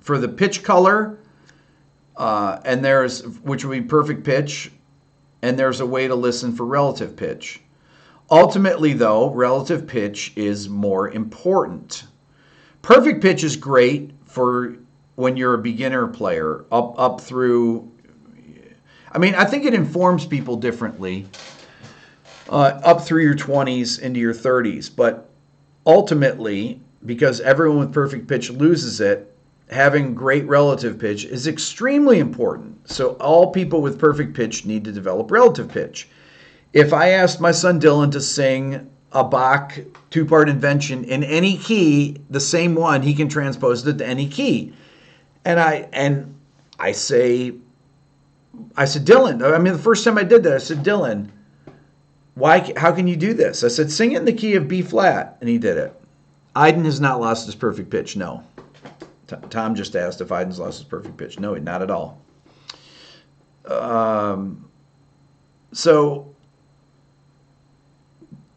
the pitch color, and there's, which would be perfect pitch, and there's a way to listen for relative pitch. Ultimately, though, relative pitch is more important. Perfect pitch is great for when you're a beginner player, up through, I mean, I think it informs people differently, up through your 20s into your 30s. But ultimately, because everyone with perfect pitch loses it, having great relative pitch is extremely important. So all people with perfect pitch need to develop relative pitch. If I asked my son Dylan to sing a Bach two-part invention in any key, the same one, he can transpose it to any key. And I said, Dylan, I mean, the first time I did that, I said, Dylan, how can you do this? I said, sing it in the key of B flat. And he did it. Aiden has not lost his perfect pitch, no. Tom just asked if Aiden's lost his perfect pitch. No, not at all. So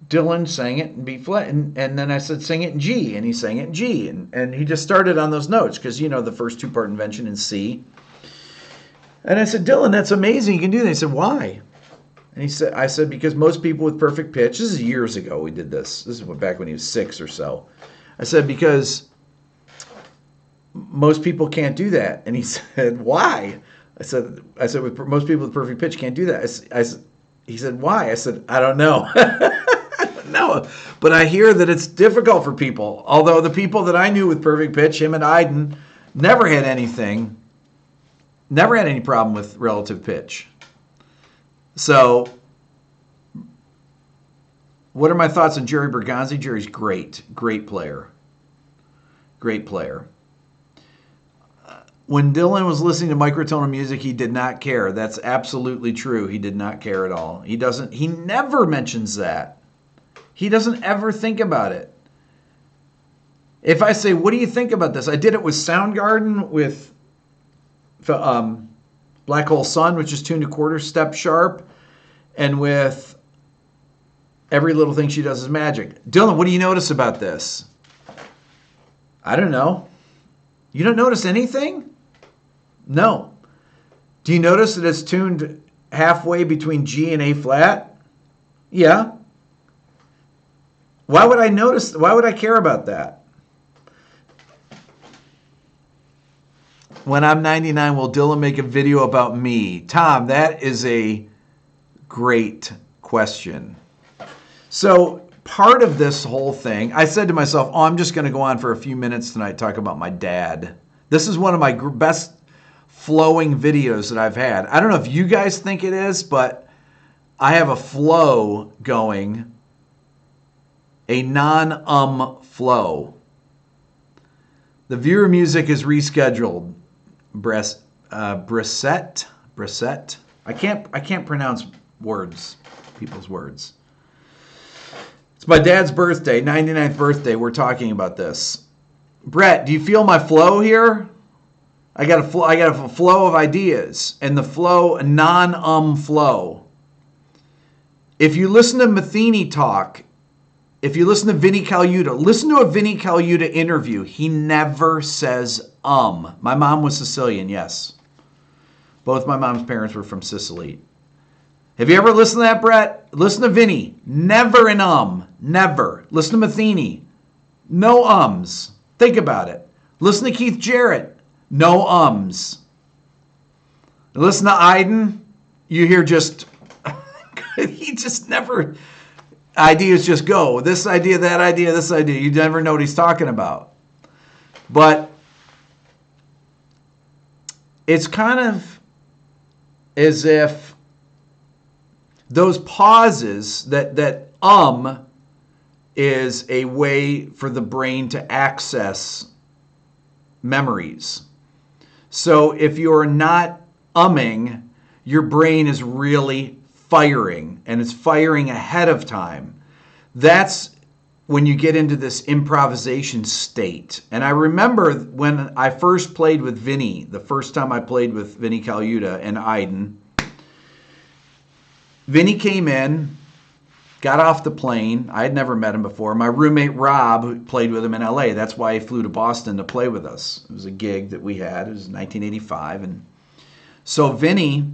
Dylan sang it in B flat, and then I said, sing it in G, and he sang it in G, and he just started on those notes, because, you know, the first two-part invention in C. And I said, Dylan, that's amazing, you can do that. He said, why? And I said, because most people with perfect pitch, this is years ago we did this. This is back when he was 6 or so. I said, because most people can't do that. And he said, why? I said, most people with perfect pitch can't do that. He said, why? I said, I don't know. I don't know. But I hear that it's difficult for people. Although the people that I knew with perfect pitch, him and Aiden, never had any problem with relative pitch. So, what are my thoughts on Jerry Bergonzi? Jerry's great player. Great player. When Dylan was listening to microtonal music, he did not care. That's absolutely true. He did not care at all. He never mentions that. He doesn't ever think about it. If I say, what do you think about this? I did it with Soundgarden, with Black Hole Sun, which is tuned to quarter step sharp, and with Every Little Thing She Does Is Magic. Dylan, what do you notice about this? I don't know. You don't notice anything? No. Do you notice that it's tuned halfway between G and A flat? Yeah. Why would I notice? Why would I care about that? When I'm 99, will Dylan make a video about me? Tom, that is a great question. So part of this whole thing, I said to myself, I'm just going to go on for a few minutes tonight, talk about my dad. This is one of my best flowing videos that I've had. I don't know if you guys think it is, but I have a flow going, a non-flow. The viewer music is rescheduled. Brissette. I can't pronounce words, people's words. It's my dad's birthday, 99th birthday. We're talking about this. Brett, do you feel my flow here? I got a flow of ideas, and the flow, flow. If you listen to Matheny talk, if you listen to Vinnie Colaiuta, listen to a Vinnie Colaiuta interview. He never says My mom was Sicilian, yes. Both my mom's parents were from Sicily. Have you ever listened to that, Brett? Listen to Vinny. Never an Never. Listen to Matheny. No ums. Think about it. Listen to Keith Jarrett. No ums. Listen to Iden. You hear just... he just never... Ideas just go. This idea, that idea, this idea. You never know what he's talking about. But it's kind of as if those pauses, that is a way for the brain to access memories. So if you're not umming, your brain is really firing, and it's firing ahead of time. That's when you get into this improvisation state. And I remember when I first played with Vinny, the first time I played with Vinny Colaiuta and Iden, Vinny came in, got off the plane. I had never met him before. My roommate Rob, who played with him in LA, that's why he flew to Boston to play with us. It was a gig that we had. It was 1985. And so Vinny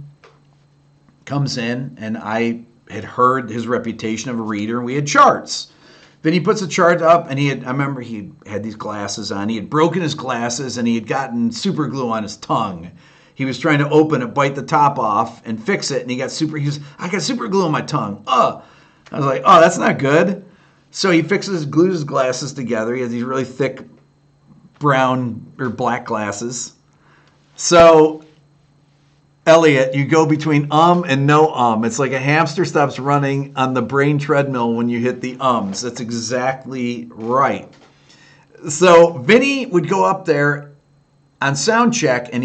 comes in, and I had heard his reputation of a reader, and we had charts. Vinny puts a chart up, and I remember he had these glasses on. He had broken his glasses, and he had gotten super glue on his tongue. He was trying to open it, bite the top off, and fix it, and he goes, I got super glue on my tongue. I was like, oh, that's not good. So he glues his glasses together. He has these really thick brown or black glasses. So, Elliot, you go between and no It's like a hamster stops running on the brain treadmill when you hit the ums. That's exactly right. So Vinny would go up there on sound check, and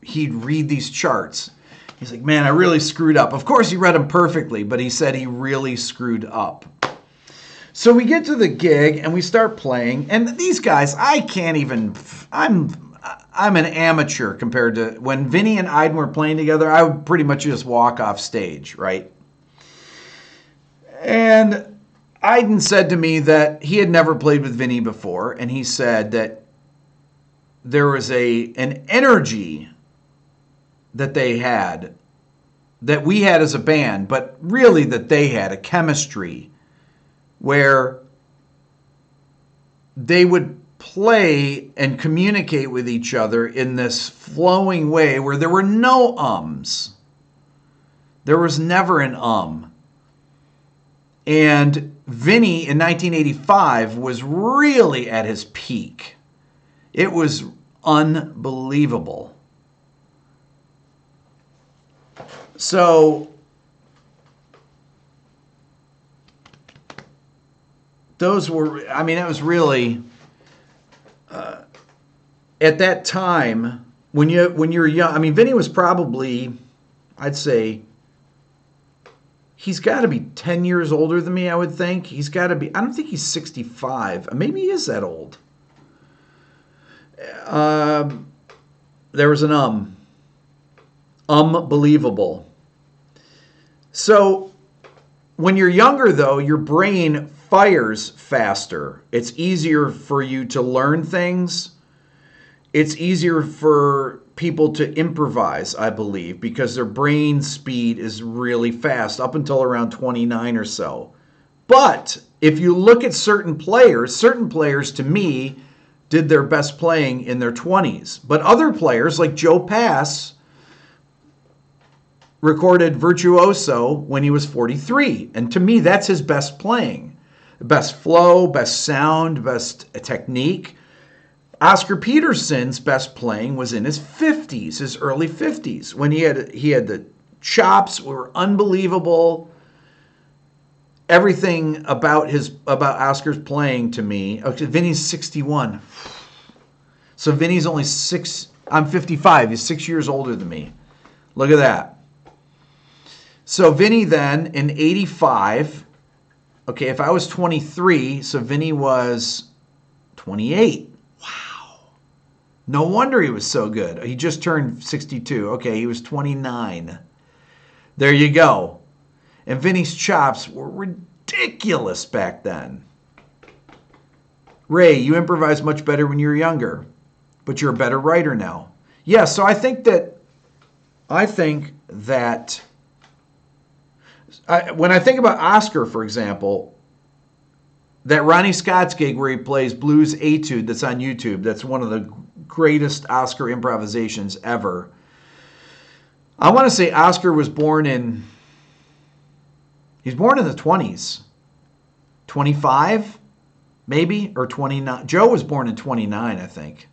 he'd read these charts. He's like, man, I really screwed up. Of course, he read them perfectly, but he said he really screwed up. So we get to the gig, and we start playing. And these guys, I'm an amateur compared to when Vinny and Iden were playing together. I would pretty much just walk off stage, right? And Iden said to me that he had never played with Vinny before, and he said that there was an energy that they had, that we had as a band, but really that they had, a chemistry where they would play and communicate with each other in this flowing way where there were no ums. There was never an And Vinny in 1985 was really at his peak. It was unbelievable. So it was really at that time when you're young. Vinny was probably, I'd say, he's got to be 10 years older than me, I would think. He's got to be, I don't think he's 65. Maybe he is that old. There was an unbelievable. So when you're younger, though, your brain fires faster. It's easier for you to learn things. It's easier for people to improvise, I believe, because their brain speed is really fast up until around 29 or so. But if you look at certain players to me did their best playing in their 20s. But other players like Joe Pass recorded Virtuoso when he was 43. And to me, that's his best playing. Best flow, best sound, best technique. Oscar Peterson's best playing was in his 50s, his early 50s, when he had the chops were unbelievable. Everything about Oscar's playing to me. Okay, Vinny's 61. So Vinny's only 6. I'm 55. He's 6 years older than me. Look at that. So Vinny then in 85. Okay, if I was 23, so Vinny was 28. Wow. No wonder he was so good. He just turned 62. Okay, he was 29. There you go. And Vinny's chops were ridiculous back then. Ray, you improvised much better when you were younger, but you're a better writer now. Yeah, so I think that When I think about Oscar, for example, that Ronnie Scott's gig where he plays Blues Etude that's on YouTube, that's one of the greatest Oscar improvisations ever. I want to say Oscar was born in, he's born in the 20s. 25, maybe, or 29. Joe was born in 29, I think.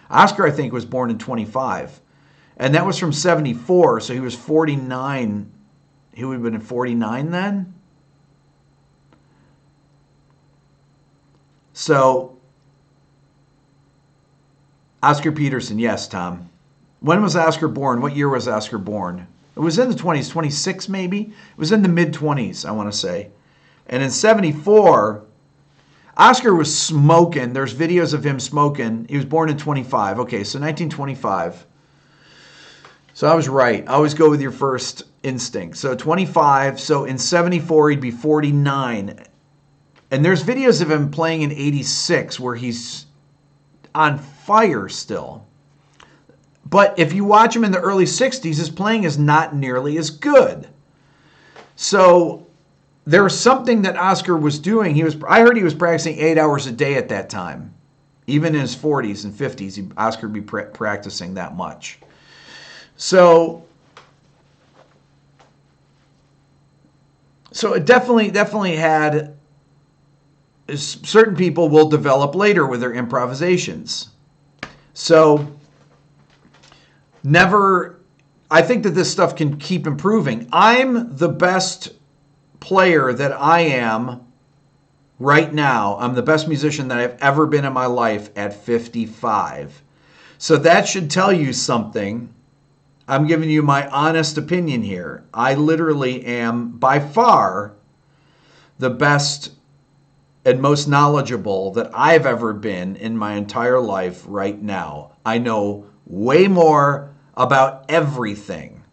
Oscar, I think, was born in 25. And that was from 74, so he was 49. He would have been 49 then? So, Oscar Peterson, yes, Tom. When was Oscar born? What year was Oscar born? It was in the 20s, 26 maybe? It was in the mid-20s, I want to say. And in 74, Oscar was smoking. There's videos of him smoking. He was born in 25. Okay, so 1925. So I was right. I always go with your first instinct. So 25. So in 74, he'd be 49. And there's videos of him playing in 86 where he's on fire still. But if you watch him in the early 60s, his playing is not nearly as good. So there was something that Oscar was doing. I heard he was practicing 8 hours a day at that time. Even in his 40s and 50s, Oscar would be practicing that much. So it definitely had, certain people will develop later with their improvisations. So I think that this stuff can keep improving. I'm the best player that I am right now. I'm the best musician that I've ever been in my life at 55. So that should tell you something. I'm giving you my honest opinion here. I literally am by far the best and most knowledgeable that I've ever been in my entire life right now. I know way more about everything.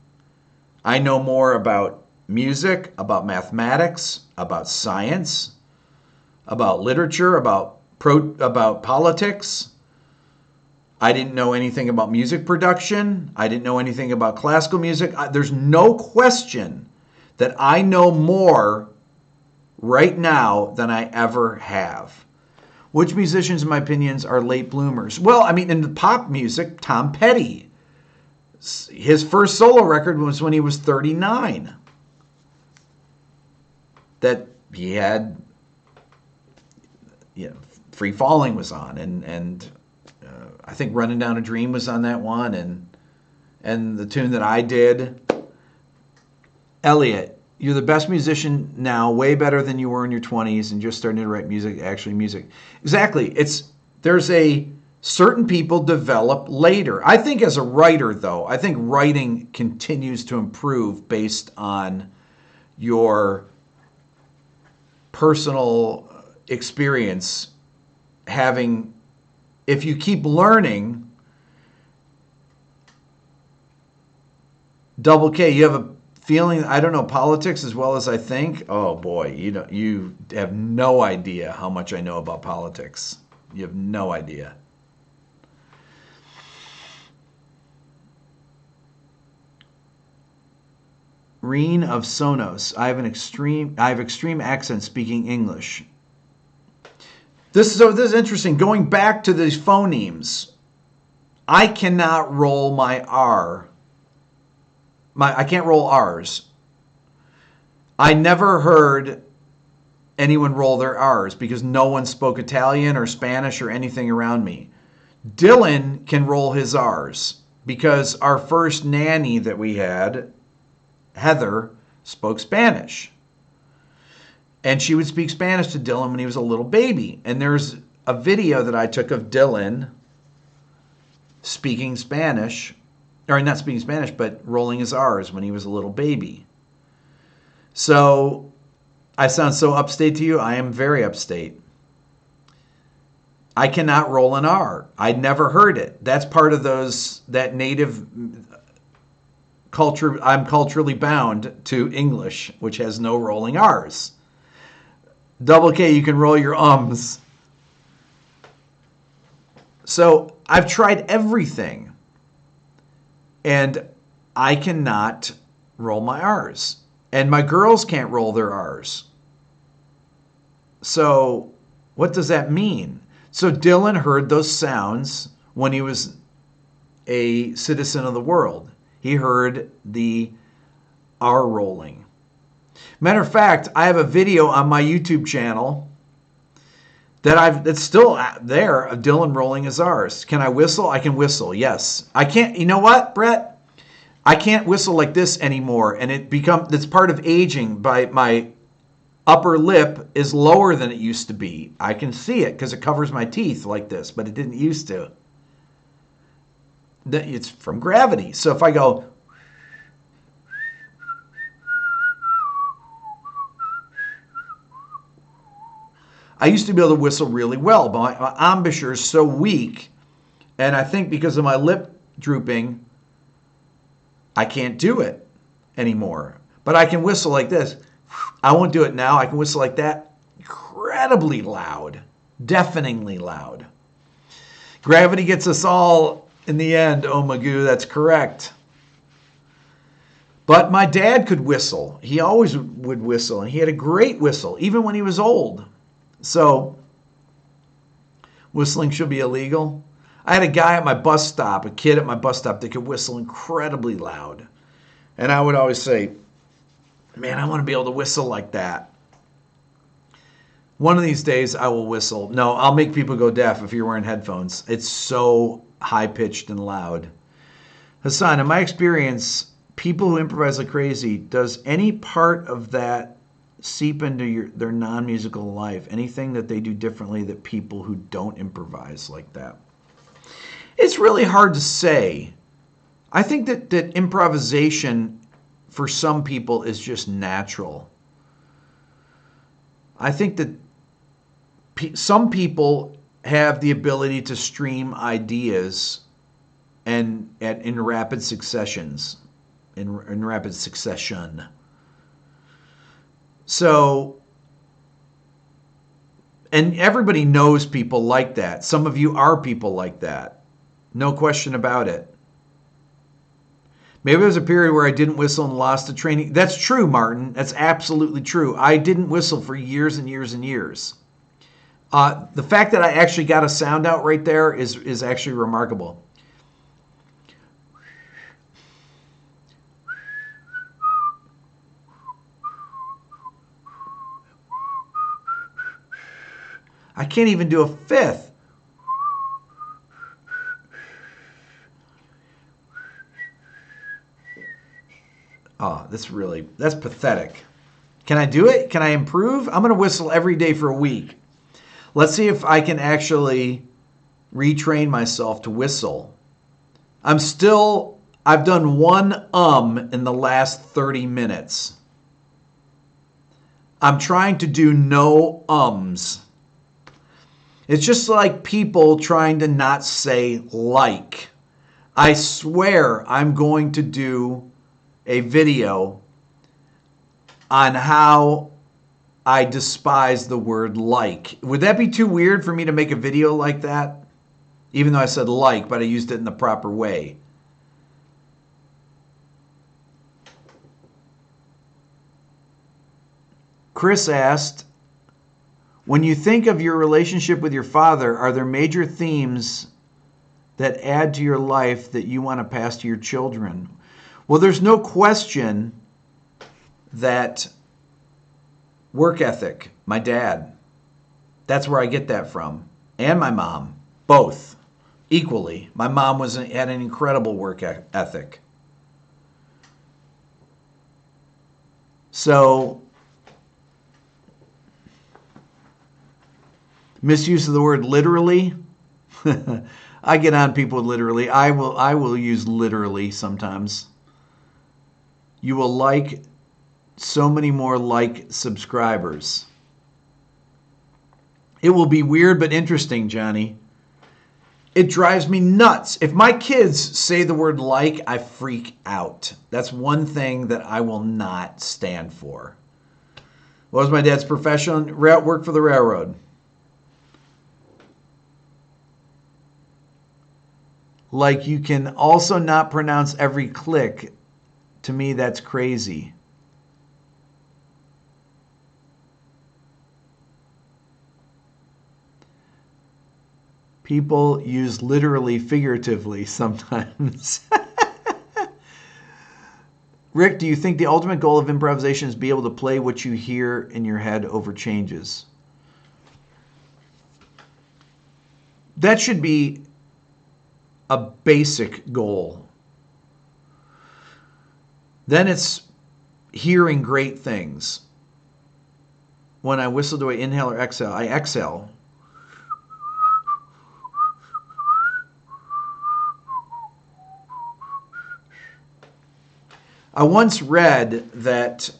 I know more about music, about mathematics, about science, about literature, about politics. I didn't know anything about music production. I didn't know anything about classical music. There's no question that I know more right now than I ever have. Which musicians, in my opinions, are late bloomers? Well, I mean, in the pop music, Tom Petty. His first solo record was when he was 39. That he had, Free Falling was on, and I think Running Down a Dream was on that one, and the tune that I did. Elliot, you're the best musician now, way better than you were in your 20s, and just starting to write music, actually music. Exactly. There's certain people develop later. I think as a writer, though, I think writing continues to improve based on your personal experience. If you keep learning, Double K, you have a feeling I don't know politics as well as I think. Oh boy, you have no idea how much I know about politics. You have no idea. Reen of Sonos. I have extreme accent speaking English. This is interesting. Going back to these phonemes, I cannot roll my R. I can't roll R's. I never heard anyone roll their R's because no one spoke Italian or Spanish or anything around me. Dylan can roll his R's because our first nanny that we had, Heather, spoke Spanish. And she would speak Spanish to Dylan when he was a little baby. And there's a video that I took of Dylan speaking Spanish, or not speaking Spanish, but rolling his R's when he was a little baby. So I sound so upstate to you. I am very upstate. I cannot roll an R. I'd never heard it. That's part of that native culture. I'm culturally bound to English, which has no rolling R's. Double K, you can roll your ums. So I've tried everything, and I cannot roll my R's. And my girls can't roll their R's. So what does that mean? So Dylan heard those sounds when he was a citizen of the world. He heard the R rolling. Matter of fact, I have a video on my YouTube channel that's still there of Dylan rolling his R's. Can I whistle? I can whistle, yes. I can't, you know what, Brett? I can't whistle like this anymore, and it's part of aging. My upper lip is lower than it used to be. I can see it because it covers my teeth like this, but it didn't used to. It's from gravity. So if I go, I used to be able to whistle really well, but my embouchure is so weak, and I think because of my lip drooping, I can't do it anymore. But I can whistle like this. I won't do it now. I can whistle like that. Incredibly loud. Deafeningly loud. Gravity gets us all in the end, oh Magoo, that's correct. But my dad could whistle. He always would whistle, and he had a great whistle, even when he was old. So, whistling should be illegal. I had a guy at my bus stop, a kid at my bus stop that could whistle incredibly loud. And I would always say, man, I want to be able to whistle like that. One of these days I will whistle. No, I'll make people go deaf if you're wearing headphones. It's so high-pitched and loud. Hassan, in my experience, people who improvise like crazy, does any part of that seep into their non-musical life? Anything that they do differently that people who don't improvise like that? It's really hard to say. I think that improvisation for some people is just natural. I think that some people have the ability to stream ideas in rapid successions, in rapid succession. So, and everybody knows people like that. Some of you are people like that. No question about it. Maybe there was a period where I didn't whistle and lost the training. That's true, Martin. That's absolutely true. I didn't whistle for years and years and years. The fact that I actually got a sound out right there is actually remarkable. I can't even do a fifth. Oh, that's pathetic. Can I do it? Can I improve? I'm going to whistle every day for a week. Let's see if I can actually retrain myself to whistle. I've done one in the last 30 minutes. I'm trying to do no ums. It's just like people trying to not say like. I swear I'm going to do a video on how I despise the word like. Would that be too weird for me to make a video like that? Even though I said like, but I used it in the proper way. Chris asked, when you think of your relationship with your father, are there major themes that add to your life that you want to pass to your children? Well, there's no question that work ethic, my dad, that's where I get that from. And my mom, both, equally. My mom had an incredible work ethic. So, misuse of the word literally. I get on people with literally. I will use literally sometimes. You will like so many more like subscribers. It will be weird but interesting, Johnny. It drives me nuts. If my kids say the word like, I freak out. That's one thing that I will not stand for. What was my dad's profession? Work for the railroad. Like you can also not pronounce every click. To me, that's crazy. People use literally, figuratively sometimes. Rick, do you think the ultimate goal of improvisation is to be able to play what you hear in your head over changes? That should be a basic goal. Then it's hearing great things. When I whistle, do I inhale or exhale? I exhale. I once read that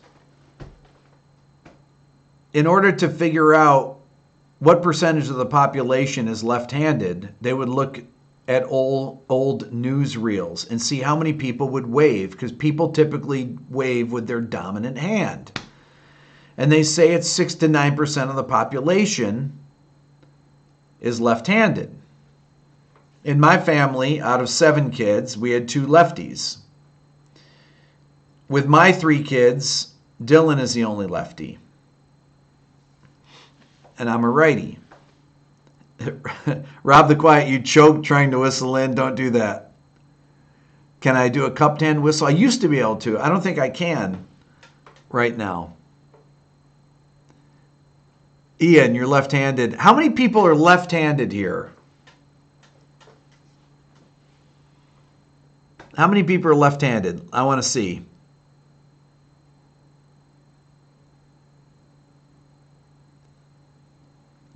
in order to figure out what percentage of the population is left-handed, they would look at old newsreels and see how many people would wave, because people typically wave with their dominant hand. And they say it's 6 to 9% of the population is left-handed. In my family, out of 7 kids, we had 2 lefties. With my 3 kids, Dylan is the only lefty. And I'm a righty. Rob the Quiet, you choked trying to whistle in. Don't do that. Can I do a cupped hand whistle? I used to be able to. I don't think I can right now. Ian, you're left-handed. How many people are left-handed here? How many people are left-handed? I want to see.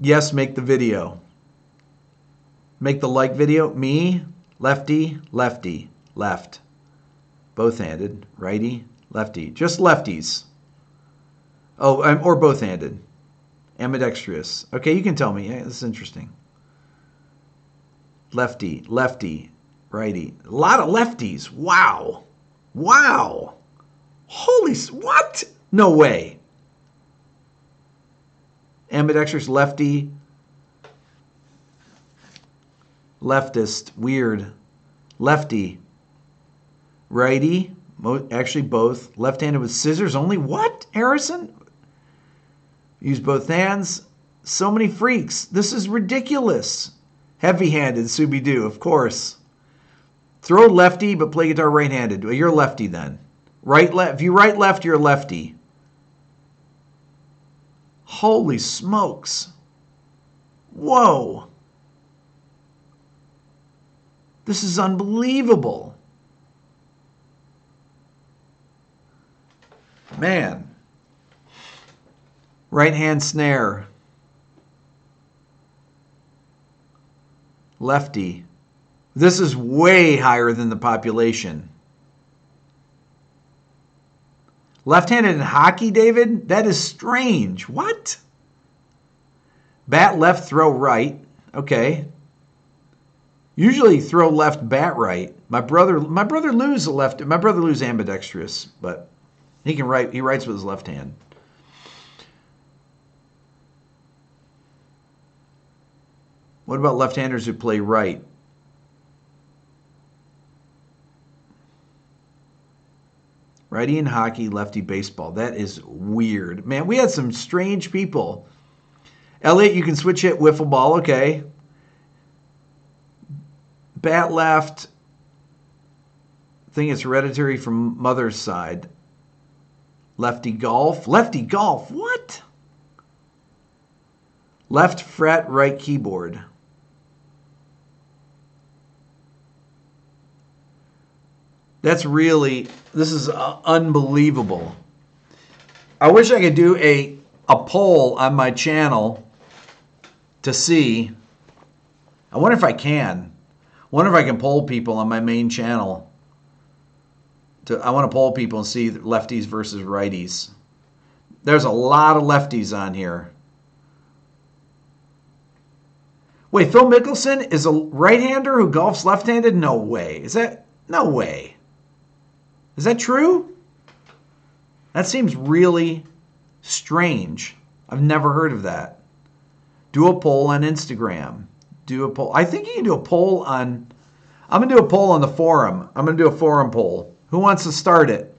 Yes, make the video. Make the like video. Me, lefty, lefty, left. Both-handed, righty, lefty. Just lefties. Oh, or both-handed. Ambidextrous. Okay, you can tell me. Yeah, this is interesting. Lefty, lefty, righty. A lot of lefties. Wow. Wow. Holy, what? No way. Ambidextrous, lefty, leftist, weird, lefty, righty, actually both, left-handed with scissors only. What, Harrison? Use both hands. So many freaks. This is ridiculous. Heavy-handed, Scooby-Doo, of course. Throw lefty, but play guitar right-handed. Well, you're a lefty then. Right, left. If you right, left, you're a lefty. Holy smokes. Whoa. This is unbelievable. Man. Right hand snare. Lefty. This is way higher than the population. Left-handed in hockey, David? That is strange. What? Bat left, throw right. Okay. Usually throw left, bat right. My brother Lou's a left. My brother Lou's ambidextrous, but he can write. He writes with his left hand. What about left-handers who play right? Righty in hockey, lefty baseball. That is weird. Man, we had some strange people. Elliot, you can switch hit wiffle ball. Okay. Bat left. I think it's hereditary from mother's side. Lefty golf. Lefty golf. What? Left fret, right keyboard. That's really, this is unbelievable. I wish I could do a poll on my channel to see. I wonder if I can. I wonder if I can poll people on my main channel. I want to poll people and see lefties versus righties. There's a lot of lefties on here. Wait, Phil Mickelson is a right-hander who golfs left-handed? No way. Is that? No way. Is that true? That seems really strange. I've never heard of that. Do a poll on Instagram. Do a poll. I think you can do a poll on... I'm going to do a poll on the forum. I'm going to do a forum poll. Who wants to start it?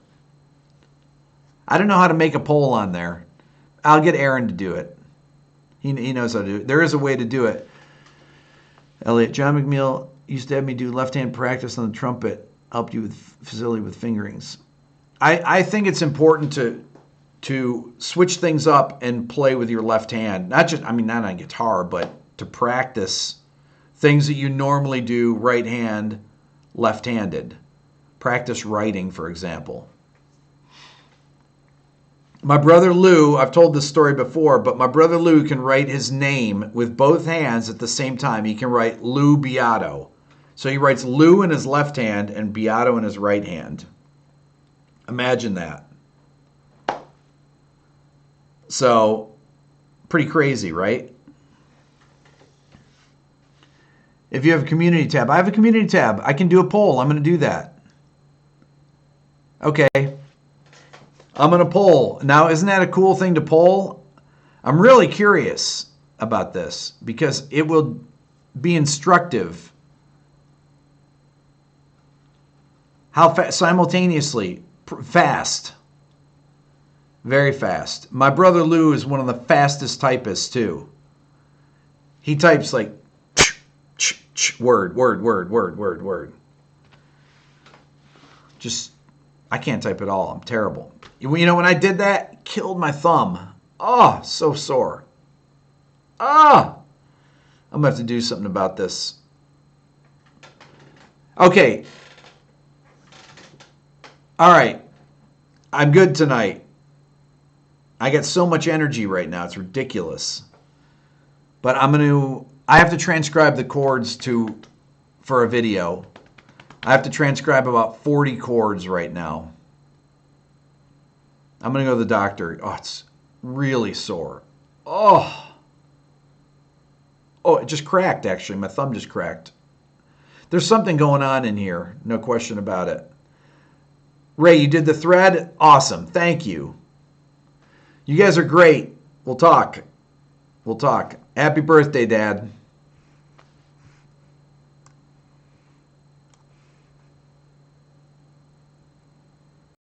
I don't know how to make a poll on there. I'll get Aaron to do it. He knows how to do it. There is a way to do it. Elliot, John McNeil used to have me do left-hand practice on the trumpet. Helped you with facility with fingerings. I think it's important to switch things up and play with your left hand. Not on guitar, but to practice things that you normally do right hand, left-handed. Practice writing, for example. My brother Lou, I've told this story before, but my brother Lou can write his name with both hands at the same time. He can write Lou Beato. So he writes Lou in his left hand and Beato in his right hand. Imagine that. So, pretty crazy, right? If you have a community tab, I have a community tab. I can do a poll. I'm going to do that. Okay. I'm going to poll. Now, isn't that a cool thing to poll? I'm really curious about this because it will be instructive. How fast? Simultaneously. Fast. Very fast. My brother Lou is one of the fastest typists, too. He types like word, word, word, word, word, word. Just, I can't type at all. I'm terrible. You know, when I did that, it killed my thumb. Oh, so sore. Ah! I'm going to have to do something about this. Okay. All right. I'm good tonight. I got so much energy right now. It's ridiculous. But I have to transcribe the chords for a video. I have to transcribe about 40 chords right now. I'm going to go to the doctor. Oh, it's really sore. Oh, it just cracked, actually. My thumb just cracked. There's something going on in here. No question about it. Ray, you did the thread? Awesome. Thank you. You guys are great. We'll talk. Happy birthday, Dad.